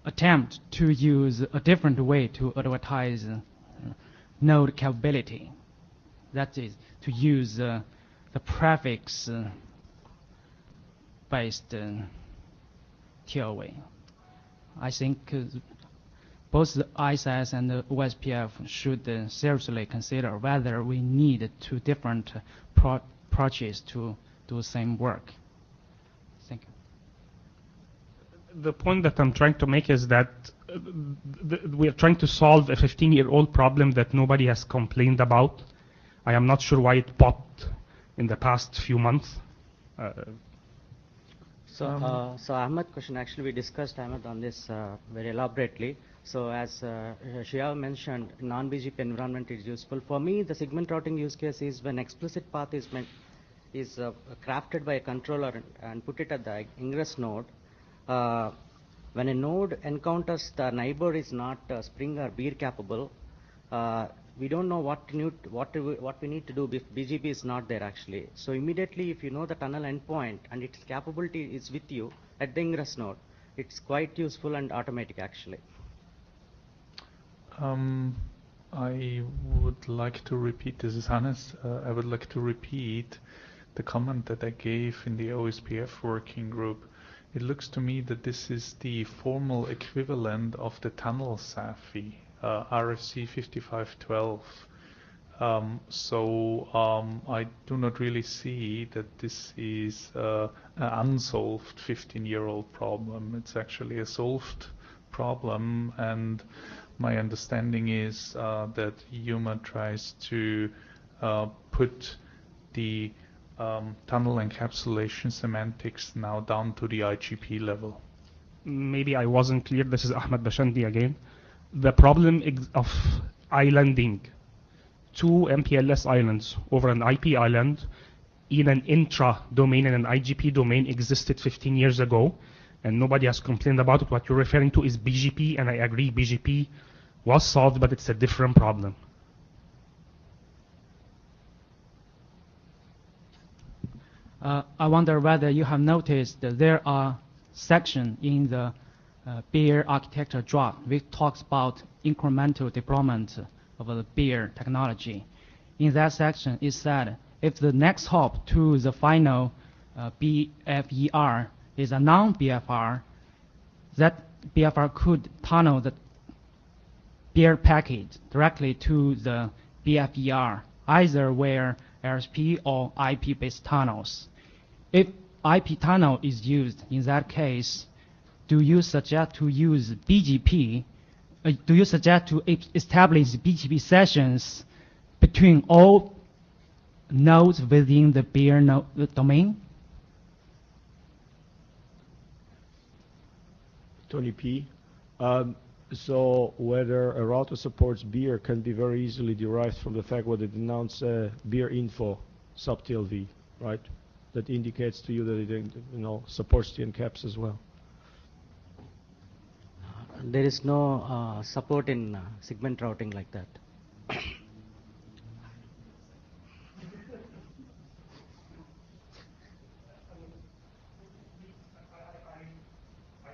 attempts to use a different way to advertise node capability. That is, to use the prefix-based TLA. I think both the ISIS and the OSPF should seriously consider whether we need two different approaches to do the same work. Thank you.
The point that I'm trying to make is that we are trying to solve a 15-year-old problem that nobody has complained about. I am not sure why it popped in the past few months.
So Ahmed question, actually we discussed Ahmed on this very elaborately. So as Shia mentioned, non-BGP environment is useful. For me, the segment routing use case is when explicit path is crafted by a controller and put it at the ingress node. When a node encounters the neighbor is not Spring or Beer capable, we don't know what we need to do if BGP is not there actually. So immediately, if you know the tunnel endpoint and its capability is with you at the ingress node, it's quite useful and automatic actually.
I would like to repeat, this is Hannes, I would like to repeat the comment that I gave in the OSPF working group. It looks to me that this is the formal equivalent of the tunnel SAFI, RFC 5512. I do not really see that this is an unsolved 15-year-old problem. It's actually a solved problem, and my understanding is that EUMA tries to put the tunnel encapsulation semantics now down to the IGP level.
Maybe I wasn't clear. This is Ahmed Bashandi again. The problem of islanding two MPLS islands over an IP island in an intra-domain and an IGP domain existed 15 years ago, and nobody has complained about it. What you're referring to is BGP, and I agree BGP was solved, but it's a different problem.
I wonder whether you have noticed that there are sections in the beer architecture draft which talks about incremental deployment of the beer technology. In that section, it said if the next hop to the final BFER is a non-BFR, that BFR could tunnel the beer packet directly to the BFER, either where RSP or IP-based tunnels. If IP tunnel is used in that case, do you suggest to use BGP? Do you suggest to establish BGP sessions between all nodes within the beer domain?
Tony P. So whether a router supports beer can be very easily derived from the fact what it announced beer info sub-TLV, right? That indicates to you that it supports the encaps as well.
There is no support in segment routing like that.
I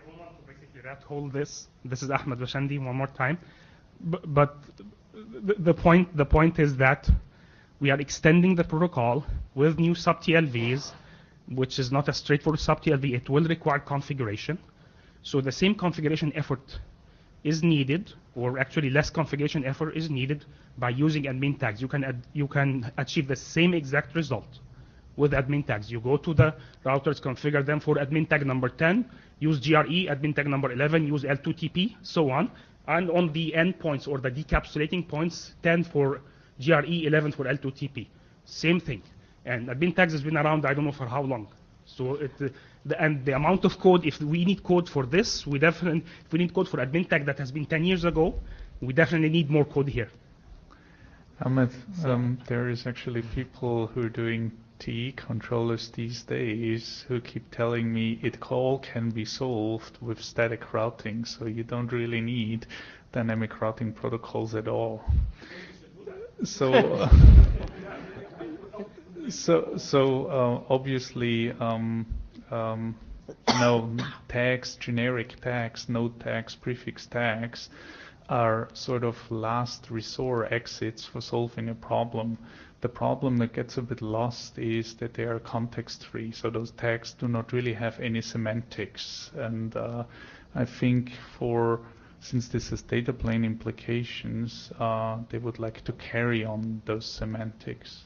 don't want to basically rat hole this. This is Ahmed Bashandi one more time. But the point is that we are extending the protocol with new sub-TLVs, which is not a straightforward sub-TLV. It will require configuration. So the same configuration effort is needed, or actually less configuration effort is needed by using admin tags. You can achieve the same exact result with admin tags. You go to the routers, configure them for admin tag number 10, use GRE, admin tag number 11, use L2TP, so on. And on the endpoints or the decapsulating points, 10 for GRE, 11 for L2TP. Same thing. And admin tags has been around, I don't know for how long. So the amount of code, if we need code for this, if we need code for admin tag that has been 10 years ago, we definitely need more code here.
Ahmed, there is actually people who are doing TE controllers these days who keep telling me it all can be solved with static routing, so you don't really need dynamic routing protocols at all. So, obviously, tags, generic tags, node tags, prefix tags are sort of last resort exits for solving a problem. The problem that gets a bit lost is that they are context-free, so those tags do not really have any semantics. And I think since this has data plane implications, they would like to carry on those semantics.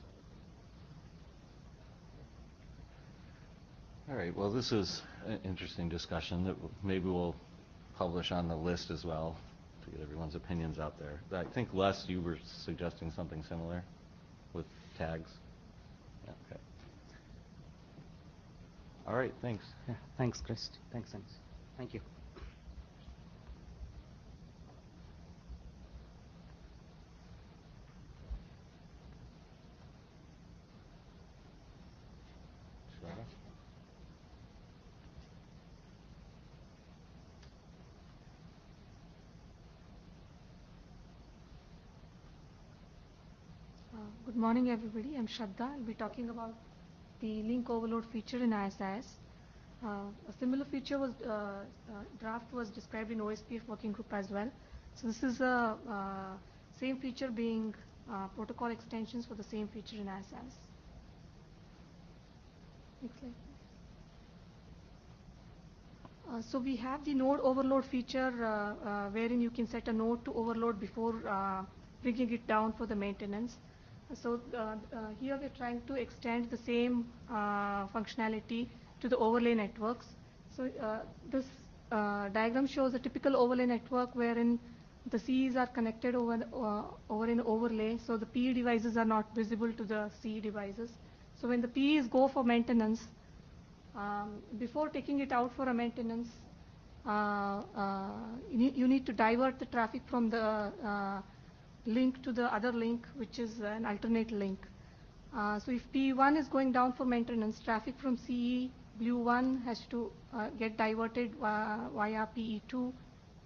All right, well, this is an interesting discussion that maybe we'll publish on the list as well to get everyone's opinions out there. I think, Les, you were suggesting something similar with tags. Yeah, okay. All right, thanks.
Yeah, thanks, Chris. Thanks. Thank you.
Good morning, everybody. I'm Shraddha. I'll be talking about the link overload feature in ISIS. A similar feature draft was described in OSPF working group as well. So this is a same feature being protocol extensions for the same feature in ISIS. Next slide. So we have the node overload feature wherein you can set a node to overload before bringing it down for the maintenance. So here we're trying to extend the same functionality to the overlay networks. So this diagram shows a typical overlay network wherein the CEs are connected over an overlay, so the PE devices are not visible to the CE devices. So when the PEs go for maintenance, before taking it out for a maintenance, you need to divert the traffic from the link to the other link, which is an alternate link. So if PE1 is going down for maintenance, traffic from CE Blue 1 has to get diverted via PE2,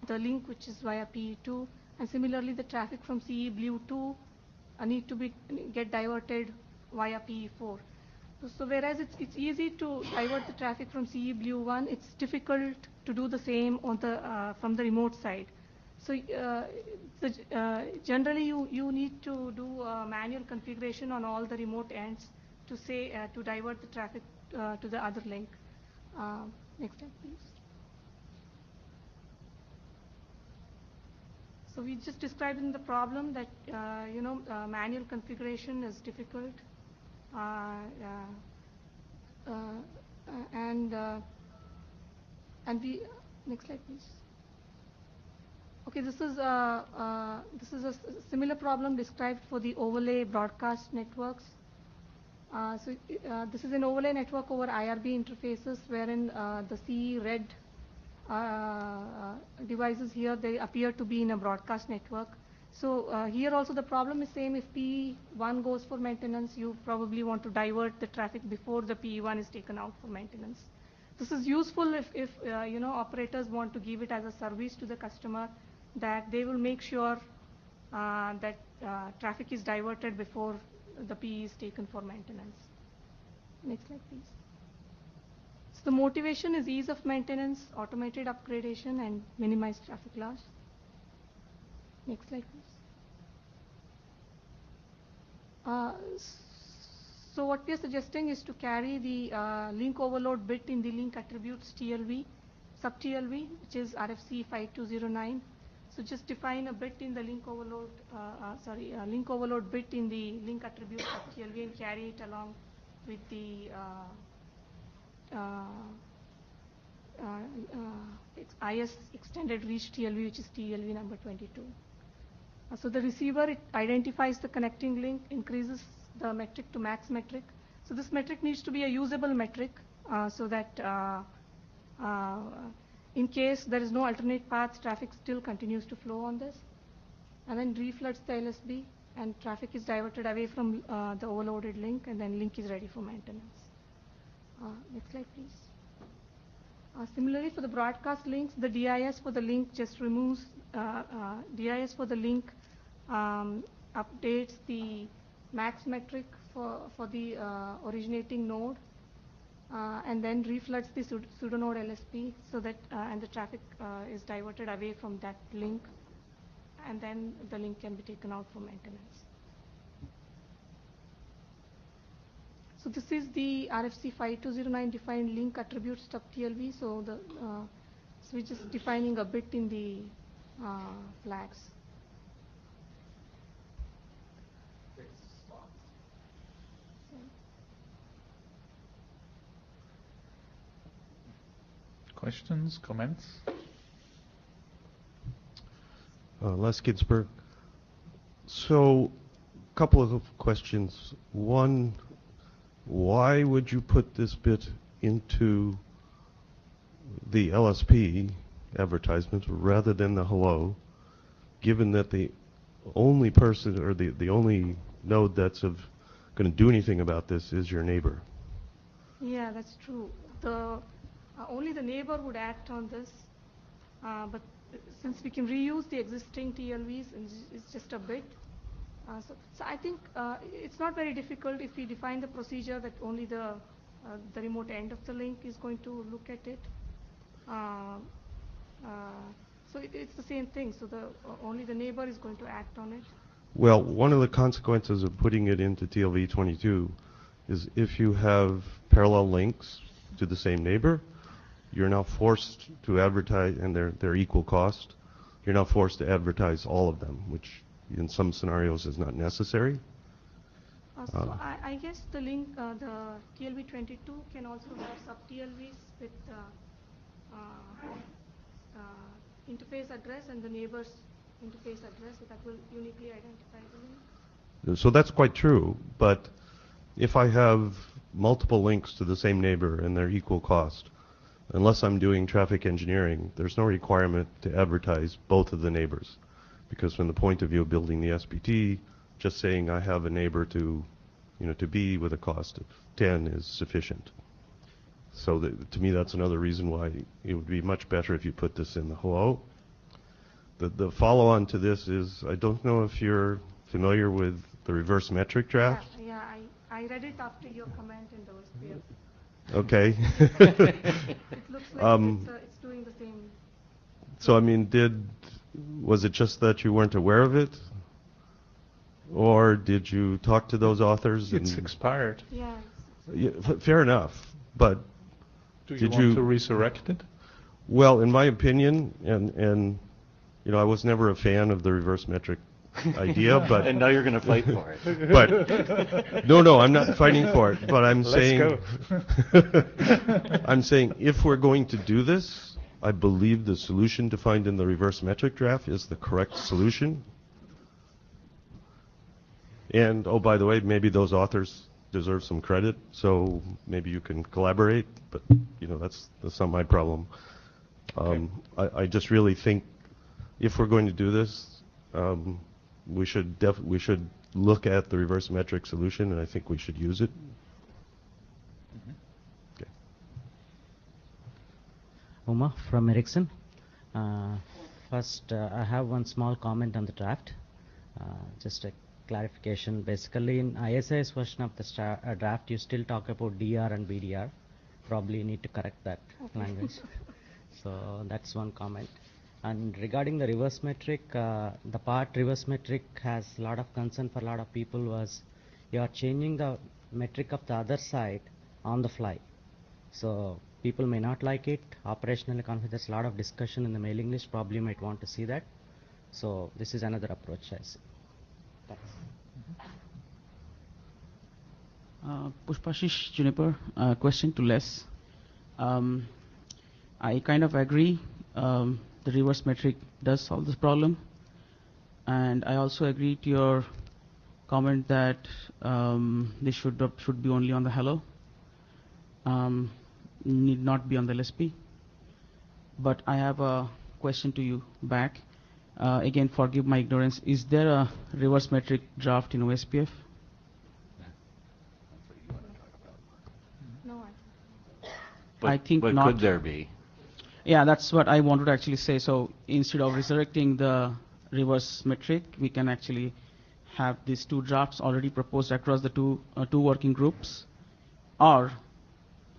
the link which is via PE2, and similarly the traffic from CE Blue 2 need to get diverted via PE4. So whereas it's easy to divert the traffic from CE Blue 1, it's difficult to do the same on the from the remote side. So generally you need to do manual configuration on all the remote ends to to divert the traffic to the other link. Next slide, please. So we just described in the problem that manual configuration is difficult, and we next slide, please. Okay, this is a similar problem described for the overlay broadcast networks. This is an overlay network over IRB interfaces, wherein the CE red devices here, they appear to be in a broadcast network. So here also the problem is same. If PE1 goes for maintenance, you probably want to divert the traffic before the PE1 is taken out for maintenance. This is useful if operators want to give it as a service to the customer, that they will make sure that traffic is diverted before the PE is taken for maintenance. Next slide, please. So the motivation is ease of maintenance, automated upgradation, and minimized traffic loss. Next slide, please. So what we are suggesting is to carry the link overload bit in the link attributes TLV, sub-TLV, which is RFC5209. So just define a bit in the link overload, link overload bit in the link attribute sub-TLV and carry it along with the IS extended reach TLV, which is TLV number 22. So the receiver, it identifies the connecting link, increases the metric to max metric. So this metric needs to be a usable metric so that in case there is no alternate path, traffic still continues to flow on this. And then refloods the LSB and traffic is diverted away from the overloaded link, and then link is ready for maintenance. Next slide, please. Similarly, for the broadcast links, the DIS for the link just removes, DIS for the link updates the max metric for the originating node, and then refloods the pseudonode LSP so that, and the traffic is diverted away from that link, and then the link can be taken out for maintenance. So this is the RFC 5209 defined link attribute stub TLV. So so we're just defining a bit in the flags.
Questions, comments?
Les Ginsberg. So, a couple of questions. One, why would you put this bit into the LSP advertisement rather than the hello, given that the only person or the only node that's going to do anything about this is your neighbor?
Yeah, that's true. Only the neighbor would act on this, but since we can reuse the existing TLVs, and it's just a bit. So I think it's not very difficult if we define the procedure that only the remote end of the link is going to look at it. So it's the same thing. So only the neighbor is going to act on it.
Well, one of the consequences of putting it into TLV22 is if you have parallel links to the same neighbor, you're now forced to advertise, and they're equal cost. You're now forced to advertise all of them, which in some scenarios is not necessary.
So I guess the link, the TLV22 can also have sub-TLVs with interface address and the neighbor's interface address, so that will uniquely identify the link.
So that's quite true, but if I have multiple links to the same neighbor and they're equal cost, unless I'm doing traffic engineering, there's no requirement to advertise both of the neighbors. Because from the point of view of building the SPT, just saying I have a neighbor to B with a cost of 10 is sufficient. So to me, that's another reason why it would be much better if you put this in the hello. The follow-on to this is, I don't know if you're familiar with the reverse metric draft.
Yeah, I read it after your comment in the OSPF.
Okay.
It looks like it's doing the same.
So I mean, was it just that you weren't aware of it? Or did you talk to those authors?
It's expired.
Yeah.
Yeah, fair enough. But
do you
did
want to resurrect it?
Well, in my opinion, and I was never a fan of the reverse metric idea, but
and now you're going to fight for it.
But no, I'm not fighting for it. But I'm saying, I'm saying, if we're going to do this, I believe the solution defined in the reverse metric draft is the correct solution. And oh, by the way, maybe those authors deserve some credit, so maybe you can collaborate. But that's not my problem.
Okay.
I just really think if we're going to do this, we should look at the reverse metric solution, and I think we should use it.
Mm-hmm.
Okay.
Uma from Ericsson. First, I have one small comment on the draft. Just a clarification. Basically, in ISIS version of the draft, you still talk about DR and BDR. Probably you need to correct that language. So that's one comment. And regarding the reverse metric, the part reverse metric has a lot of concern for a lot of people was you are changing the metric of the other side on the fly. So people may not like it. Operationally, there's a lot of discussion in the mailing list. Probably you might want to see that. So this is another approach I see. Thanks.
Pushpashish Juniper, question to Les. I kind of agree. The reverse metric does solve this problem, and I also agree to your comment that this should be only on the hello, need not be on the LSP. But I have a question to you back. Again, forgive my ignorance. Is there a reverse metric draft in OSPF?
No,
I think
but
not.
Could there be?
Yeah, that's what I wanted to actually say. So instead of resurrecting the reverse metric, we can actually have these two drafts already proposed across the two working groups. Or,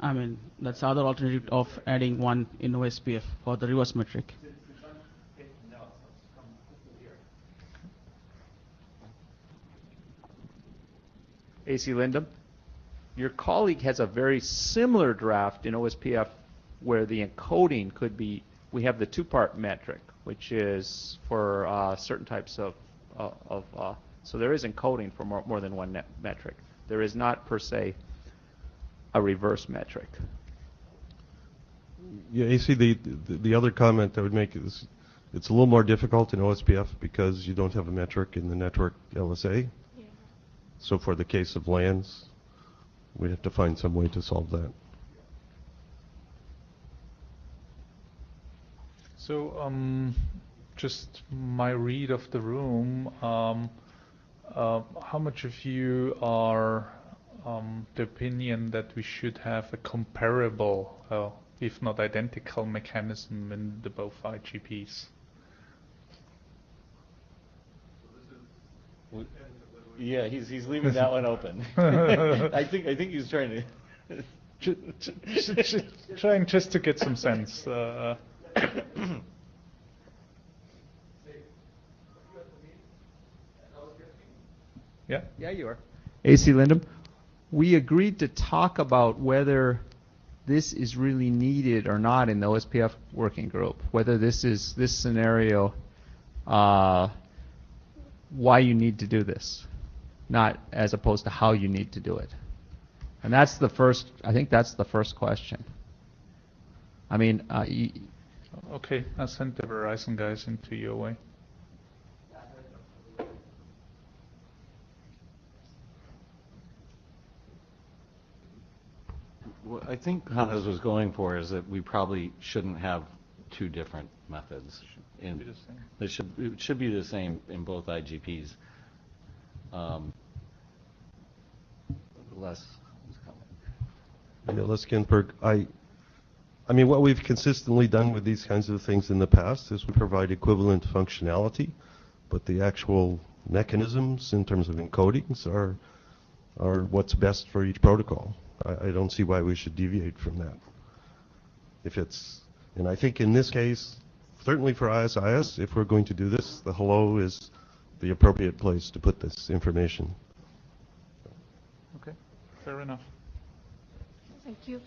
I mean, that's the other alternative of adding one in OSPF for the reverse metric.
AC Lindum, your colleague has a very similar draft in OSPF where the encoding could be, we have the two-part metric, which is for certain types of so there is encoding for more than one metric. There is not per se a reverse metric.
Yeah, AC, the other comment I would make is it's a little more difficult in OSPF because you don't have a metric in the network LSA.
Yeah.
So for the case of LANs, we have to find some way to solve that.
So, just my read of the room, how much of you are the opinion that we should have a comparable, if not identical, mechanism in the both IGPs?
Yeah, he's leaving that one open. I think he's trying to
trying just to get some sense. Yeah.
Yeah, you are. AC Lindum, we agreed to talk about whether this is really needed or not in the OSPF working group, whether this scenario, why you need to do this. not as opposed to how you need to do it. And that's the first, I think that's the first question. I mean,
okay, I sent the Verizon guys into your way.
What I think Hannes was going for is that we probably shouldn't have two different methods. It should be the same in both IGPs. Les.
Yeah, Les Ginsberg. I mean, what we've consistently done with these kinds of things in the past is we provide equivalent functionality, but the actual mechanisms in terms of encodings are what's best for each protocol. I don't see why we should deviate from that. And I think in this case, certainly for ISIS, if we're going to do this, the hello is the appropriate place to put this information.
Okay, fair enough.
Thank you.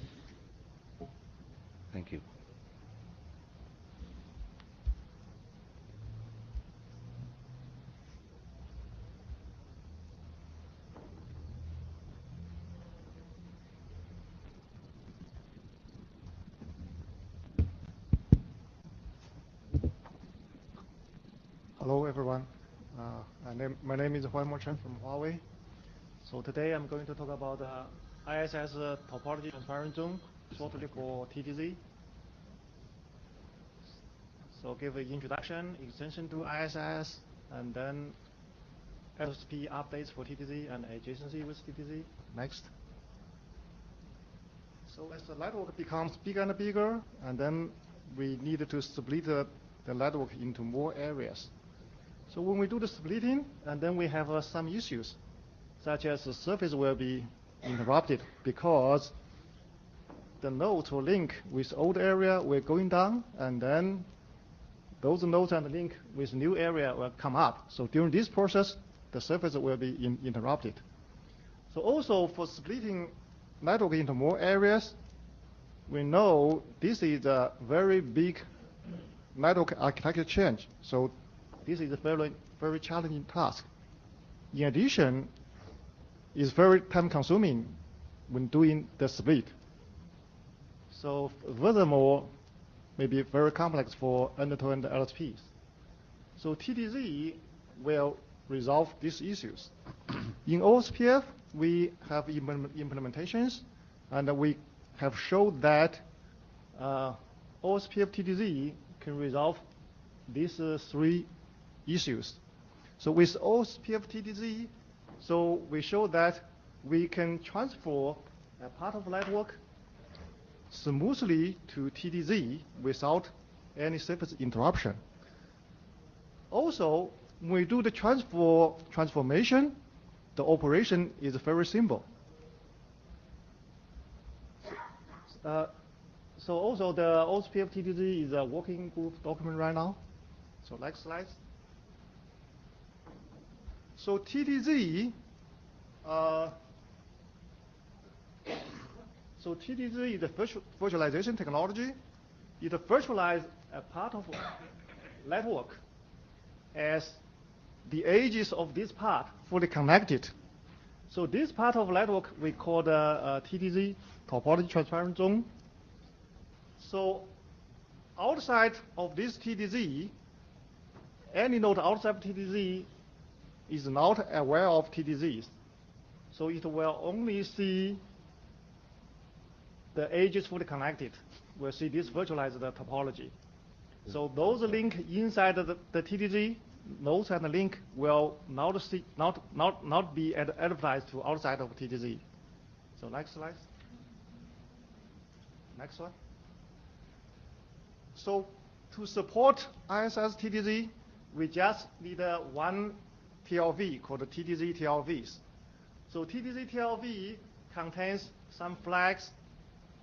Thank you.
Hello, everyone. My name is Huan Mo Chen from Huawei. So today I'm going to talk about ISS topology transparent zone, shortly for TTZ. So give an introduction, extension to ISS, and then LSP updates for TTZ and adjacency with TTZ. Next. So as the network becomes bigger and bigger, and then we need to split the network into more areas. So when we do the splitting, and then we have some issues, such as the surface will be interrupted because the nodes will link with old area will going down, and then those nodes and link with new area will come up. So during this process, the surface will be interrupted. So also for splitting network into more areas, we know this is a very big network architecture change. So this is a very, very challenging task. In addition, it's very time-consuming when doing the split. So furthermore, maybe very complex for end-to-end LSPs. So TTZ will resolve these issues. In OSPF, we have implementations, and we have showed that OSPF TTZ can resolve these three issues. So with OSPF TTZ, so we show that we can transfer a part of network smoothly to TTZ without any surface interruption. Also, when we do the transformation, the operation is very simple. So also the OSPF TTZ is a working group document right now. So next slide. So TTZ, is a virtualization technology. It virtualizes a part of network as the edges of this part fully connected. So this part of network we call the TTZ, topology transparent zone. So outside of this TTZ, any node outside of TTZ is not aware of TTZs. So it will only see the edges fully connected. We'll see this virtualized topology. So those link inside the TTZ, nodes and the link will not be advertised to outside of TTZ. So next slide. Next one. So to support ISS TTZ, we just need one TLV called the TTZ TLVs. So TTZ TLV contains some flags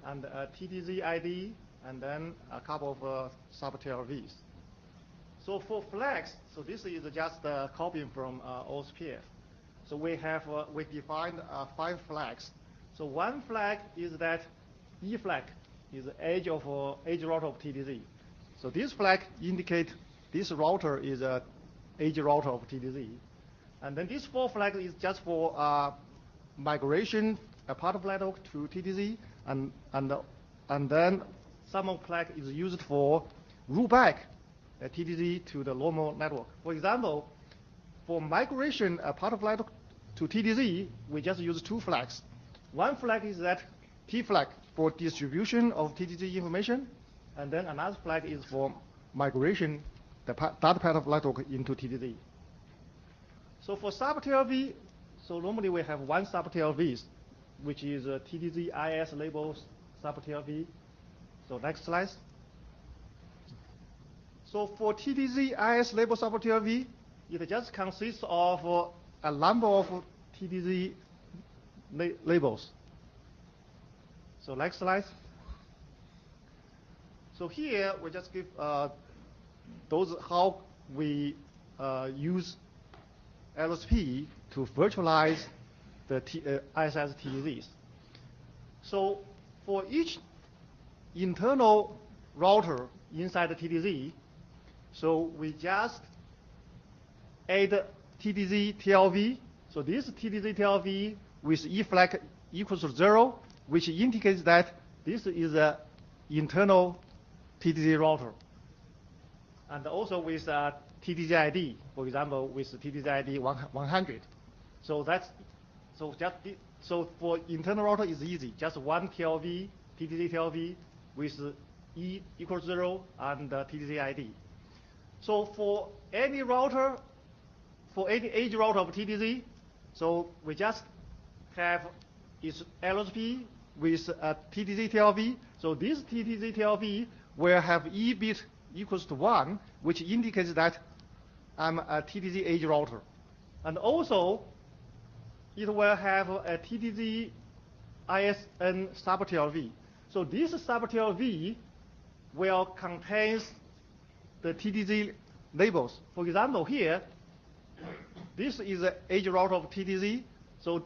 and a TTZ ID, and then a couple of sub-TLVs. So for flags, so this is just a copy from OSPF. So we defined 5 flags. So one flag is that E flag is the edge router of TTZ. So this flag indicates this router is an edge router of TTZ. And then this 4 flag is just for migration, a part of network to TDZ, and then some of flag is used for root back TDZ to the normal network. For example, for migration, a part of network to TDZ, we just use 2 flags. One flag is that T flag for distribution of TDZ information, and then another flag is for migration, the data path of network into TDZ. So for sub-TLV, so normally we have 1 sub-TLV, which is TDZ IS labels sub-TLV. So next slide. So for TDZ IS label sub-TLV, it just consists of a number of TDZ labels. So next slide. So here we just give those how we use LSP to virtualize the ISIS TDZs. So for each internal router inside the TDZ, so we just add TDZ TLV. So this TDZ TLV with E flag equals to 0, which indicates that this is an internal TDZ router. And also with TDZ ID, for example, with TDZ ID 100. So that's so for internal router is easy, just 1 TLV, TDZ TLV with E equals 0 and TDZ ID. So for any router, for any edge router of TDZ, so we just have its LSP with a TDZ TLV. So this TDZ TLV will have E bit equals to 1, which indicates that I'm a TDZ edge router. And also, it will have a TDZ ISN sub-TLV. So this sub-TLV will contain the TDZ labels. For example, here, this is an edge router of TDZ. So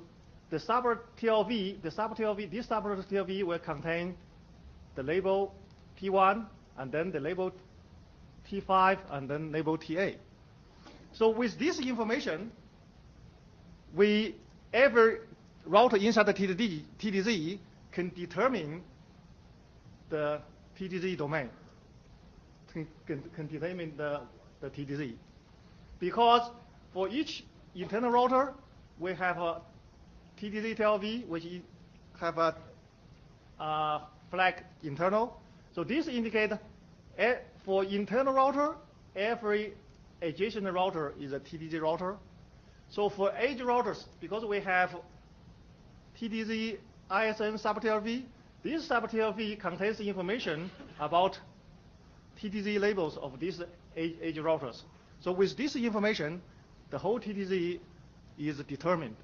the sub-TLV, this sub-TLV will contain the label T1, and then the label T5, and then label TA. So with this information, every router inside the TDZ can determine the TDZ domain, can determine the TDZ. Because for each internal router, we have a TDZ TLV, which have a flag internal. So this indicates for internal router, every adjacent router is a TDZ router. So for edge routers, because we have TDZ ISN sub-TLV, this sub-TLV contains information about TDZ labels of these edge routers. So with this information, the whole TDZ is determined.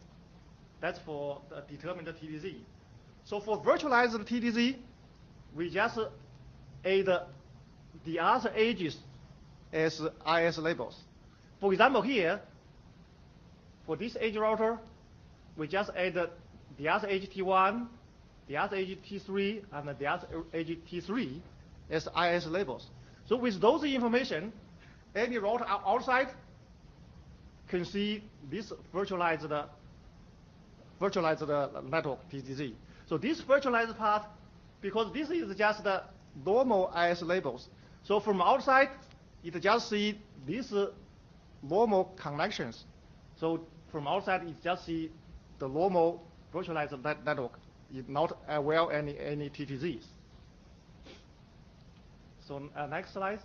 That's for determine the TDZ. So for virtualized TDZ, we just add the other edges as IS labels. For example, here, for this edge router, we just add the other edge T1, the other edge T3, and the other edge T3 as IS labels. So with those information, any router outside can see this virtualized network TDZ. So this virtualized part, because this is just the normal IS labels. So from outside, it just see these normal connections. So from outside, it just see the normal virtualized network. It not aware any TDZs. So next slide.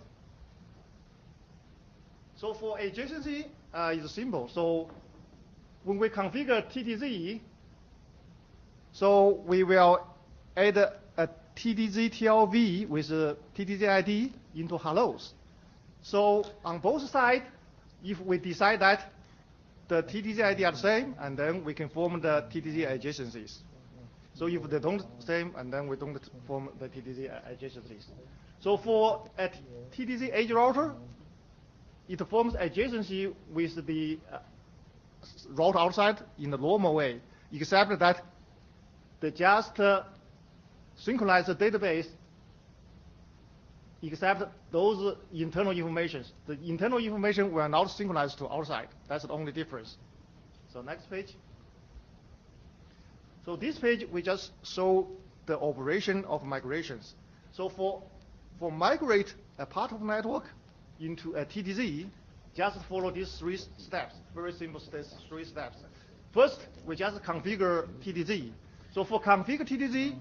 So for adjacency, it's simple. So when we configure TDZ, so we will add a TDZ TLV with a TDZ ID into hellos. So on both sides, if we decide that the TDZ ID are the same, and then we can form the TDZ adjacencies. So if they don't same, and then we don't form the TDZ adjacencies. So for a TDZ edge router, it forms adjacency with the router outside in the normal way, except that they just synchronize the database except those internal information. The internal information will not synchronize to outside. That's the only difference. So next page. So this page, we just show the operation of migrations. So for migrate a part of network into a TDZ, just follow these 3 steps, very simple 3 steps. First, we just configure TDZ. So for configure TDZ,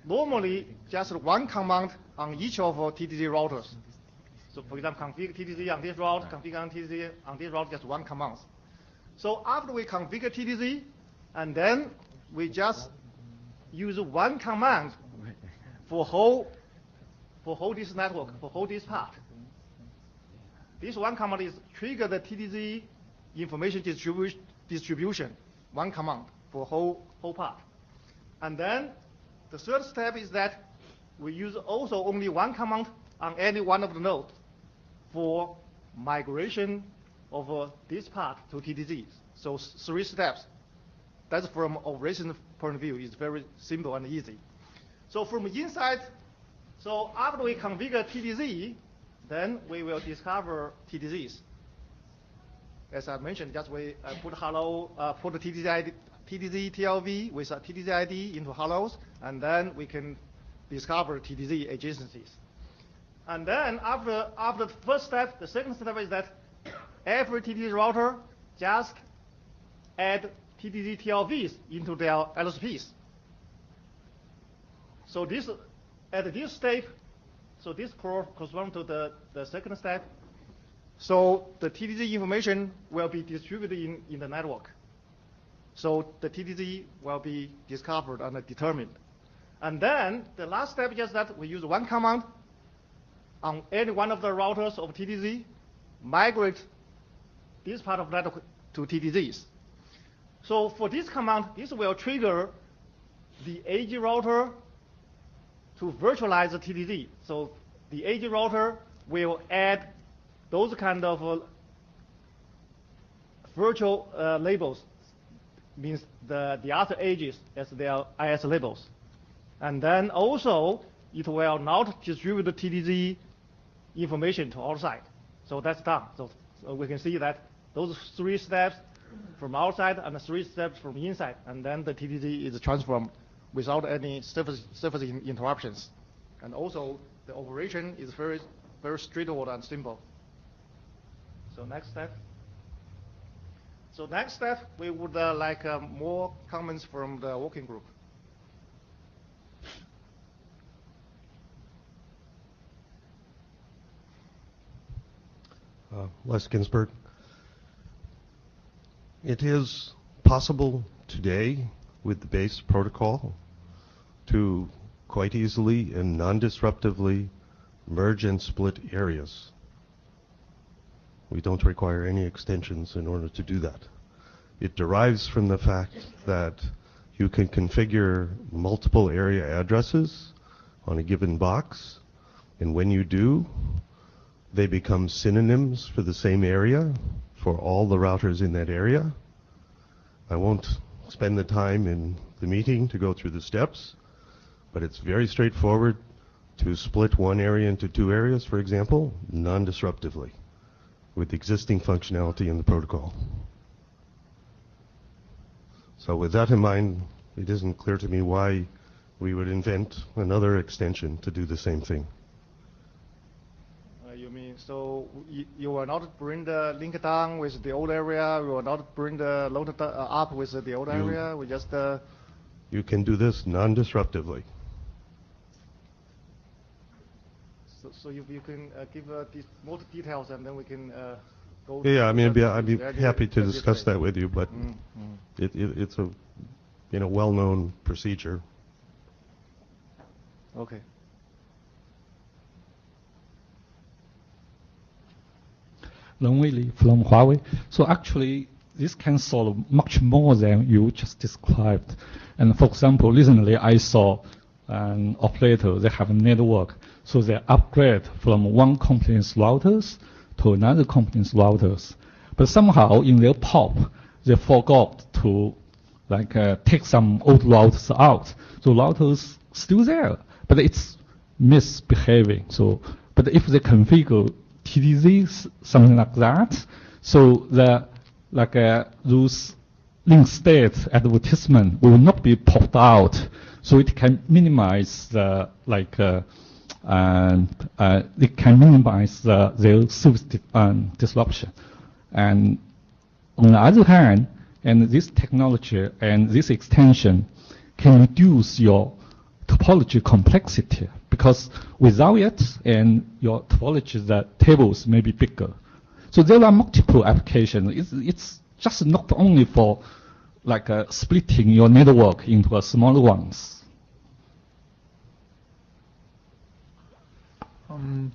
normally just 1 command on each of our TDZ routers. So for example, configure TDZ on this route, configure TDZ on this route, just 1 command. So after we configure TDZ, and then we just use 1 command for whole this network, for whole this part. This 1 command is trigger the TDZ information distribution, 1 command for whole part. And then the third step is that we use also only 1 command on any one of the nodes for migration of this part to TDZ. So 3 steps. That's from operation point of view, is very simple and easy. So from inside, so after we configure TDZ, then we will discover TDZs. As I mentioned, just we put the TDZ TLV with a TDZ ID into hellos, and then we can discover TDZ adjacencies. And then after the first step, the second step is that every TDZ router just add TDZ TLVs into their LSPs. So this, at this step, so this corresponds to the second step. So the TDZ information will be distributed in the network. So the TDZ will be discovered and determined. And then the last step is just that we use 1 command on any one of the routers of TDZ, migrate this part of network to TDZs. So for this command, this will trigger the AG router to virtualize the TDZ. So the AG router will add those kind of virtual labels, means the other edges as their IS labels. And then also, it will not distribute the TDZ information to outside. So that's done. So we can see that those 3 steps from outside and the 3 steps from inside, and then the TDZ is transformed without any surface interruptions. And also, the operation is very, very straightforward and simple. So next step. So next step, we would like more comments from the working group.
Les Ginsberg. It is possible today with the base protocol to quite easily and non-disruptively merge and split areas. We don't require any extensions in order to do that. It derives from the fact that you can configure multiple area addresses on a given box, and when you do, they become synonyms for the same area for all the routers in that area. I won't spend the time in the meeting to go through the steps, but it's very straightforward to split one area into 2 areas, for example, non-disruptively, with existing functionality in the protocol. So with that in mind, it isn't clear to me why we would invent another extension to do the same thing.
You mean, so you will not bring the link down with the old area, you will not bring the load up with the old area, we just...
You can do this non-disruptively.
So you can give more details, and then we can go...
Yeah, I mean, I'd be happy to discuss that with you, but it's a well-known procedure.
Okay.
Long Wei from Huawei. So actually, this can solve much more than you just described. And for example, recently I saw an operator, they have a network. So they upgrade from one company's routers to another company's routers. But somehow in their POP, they forgot to take some old routers out. So routers still there, but it's misbehaving. So, but if they configure TDZ, something like that, so the those link state advertisement will not be popped out, so it can minimize the it can minimize the service disruption. And on the other hand, and this technology and this extension can reduce your topology complexity, because without it, and your topology, the tables may be bigger. So there are multiple applications. It's just not only for splitting your network into smaller ones.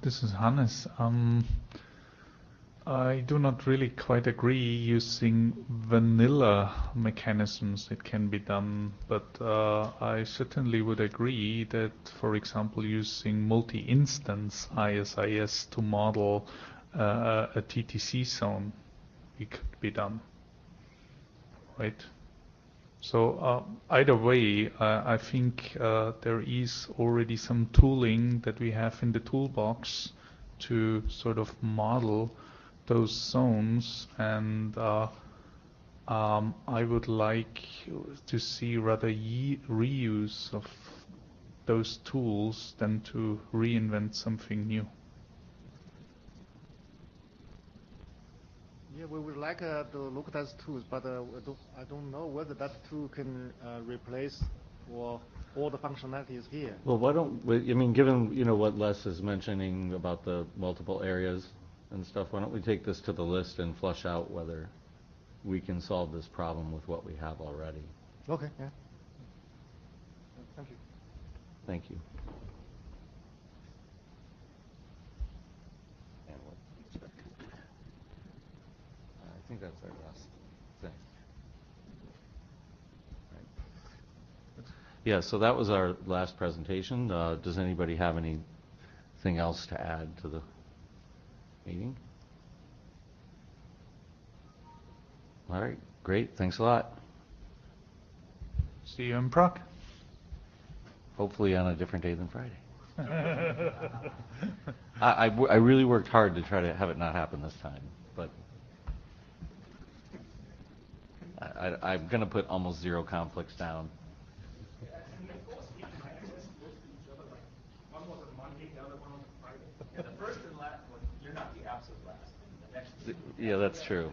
This is Hannes. I do not really quite agree using vanilla mechanisms it can be done, but I certainly would agree that, for example, using multi-instance ISIS to model a TTC zone, it could be done, right? So either way, I think there is already some tooling that we have in the toolbox to sort of model those zones, and I would like to see rather reuse of those tools than to reinvent something new.
Yeah, we would like to look at those tools, but I don't know whether that tool can replace all the functionalities here.
Well, why don't we, I mean, given what Les is mentioning about the multiple areas and stuff, why don't we take this to the list and flush out whether we can solve this problem with what we have already?
Okay. Yeah. Thank you.
Thank you. I think that's our last thing. Right. Yeah, so that was our last presentation. Does anybody have anything else to add to the meeting? All right, great. Thanks a lot.
See you in Prague.
Hopefully on a different day than Friday. I really worked hard to try to have it not happen this time, but I'm going to put almost zero conflicts down. Yeah, that's true.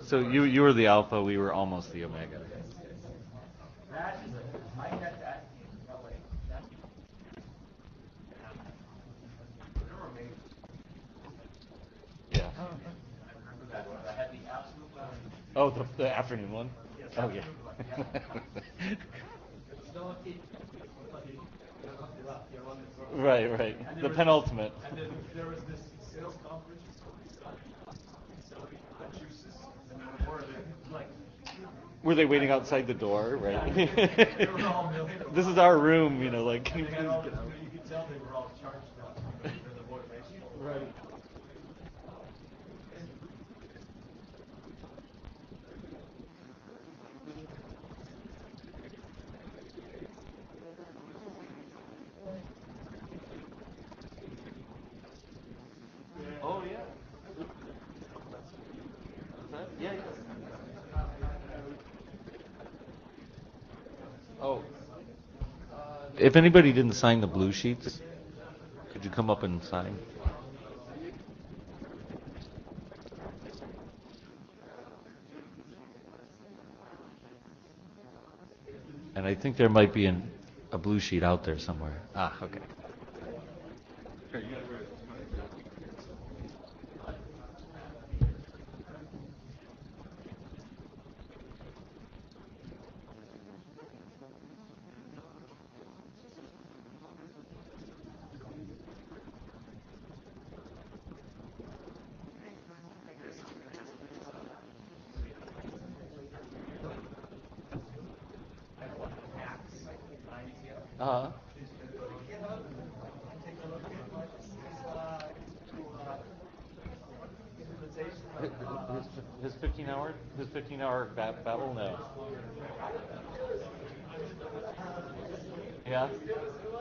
So you were the alpha, we were almost the omega. Yeah. Oh, the afternoon one? Oh, yeah. Right. The penultimate.
And then there was this sales conference.
Were they waiting outside the door? Right. This is our room, like. Can you please get out?
You could tell they were all charged up for the motivation.
Right. Oh yeah. Yeah. Oh. If anybody didn't sign the blue sheets, could you come up and sign? And I think there might be a blue sheet out there somewhere. Ah, okay. His 15-hour battle? No. Yeah.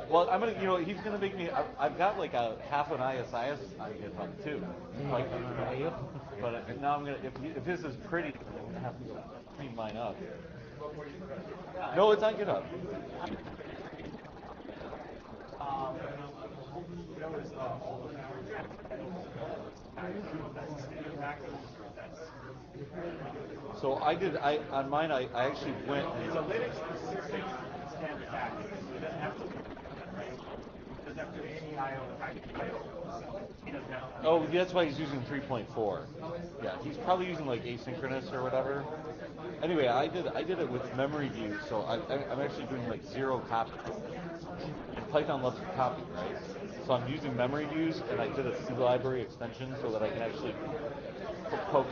Well, I'm gonna, he's gonna make me. I've got like a half an ISIS on GitHub too. Like, but now I'm gonna. If his is pretty, I'm gonna have to go clean mine up. No, it's on GitHub. So on mine I actually went.
It's a Linux standard package. It doesn't have to. Doesn't have to do any IO.
Oh, that's why he's using 3.4. Yeah, he's probably using like asynchronous or whatever. Anyway, I did it with memory views, so I'm actually doing like 0 copy. And Python loves to copy, right? So I'm using memory views, and I did a C library extension so that I can actually poke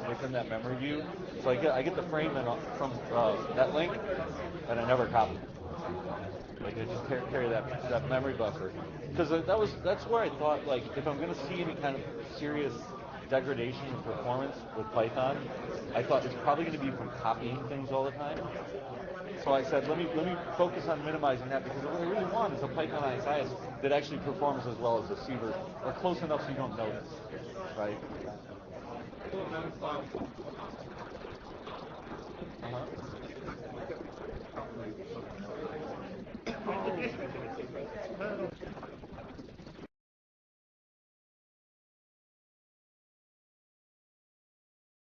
within that memory view. So I get the frame from that link, and I never copy. Like I just carry that memory buffer, because that's where I thought, like, if I'm going to see any kind of serious degradation in performance with Python, I thought it's probably going to be from copying things all the time. So I said, let me focus on minimizing that, because what I really want is a Python ISIS that actually performs as well as the C version, or close enough so you don't notice, right?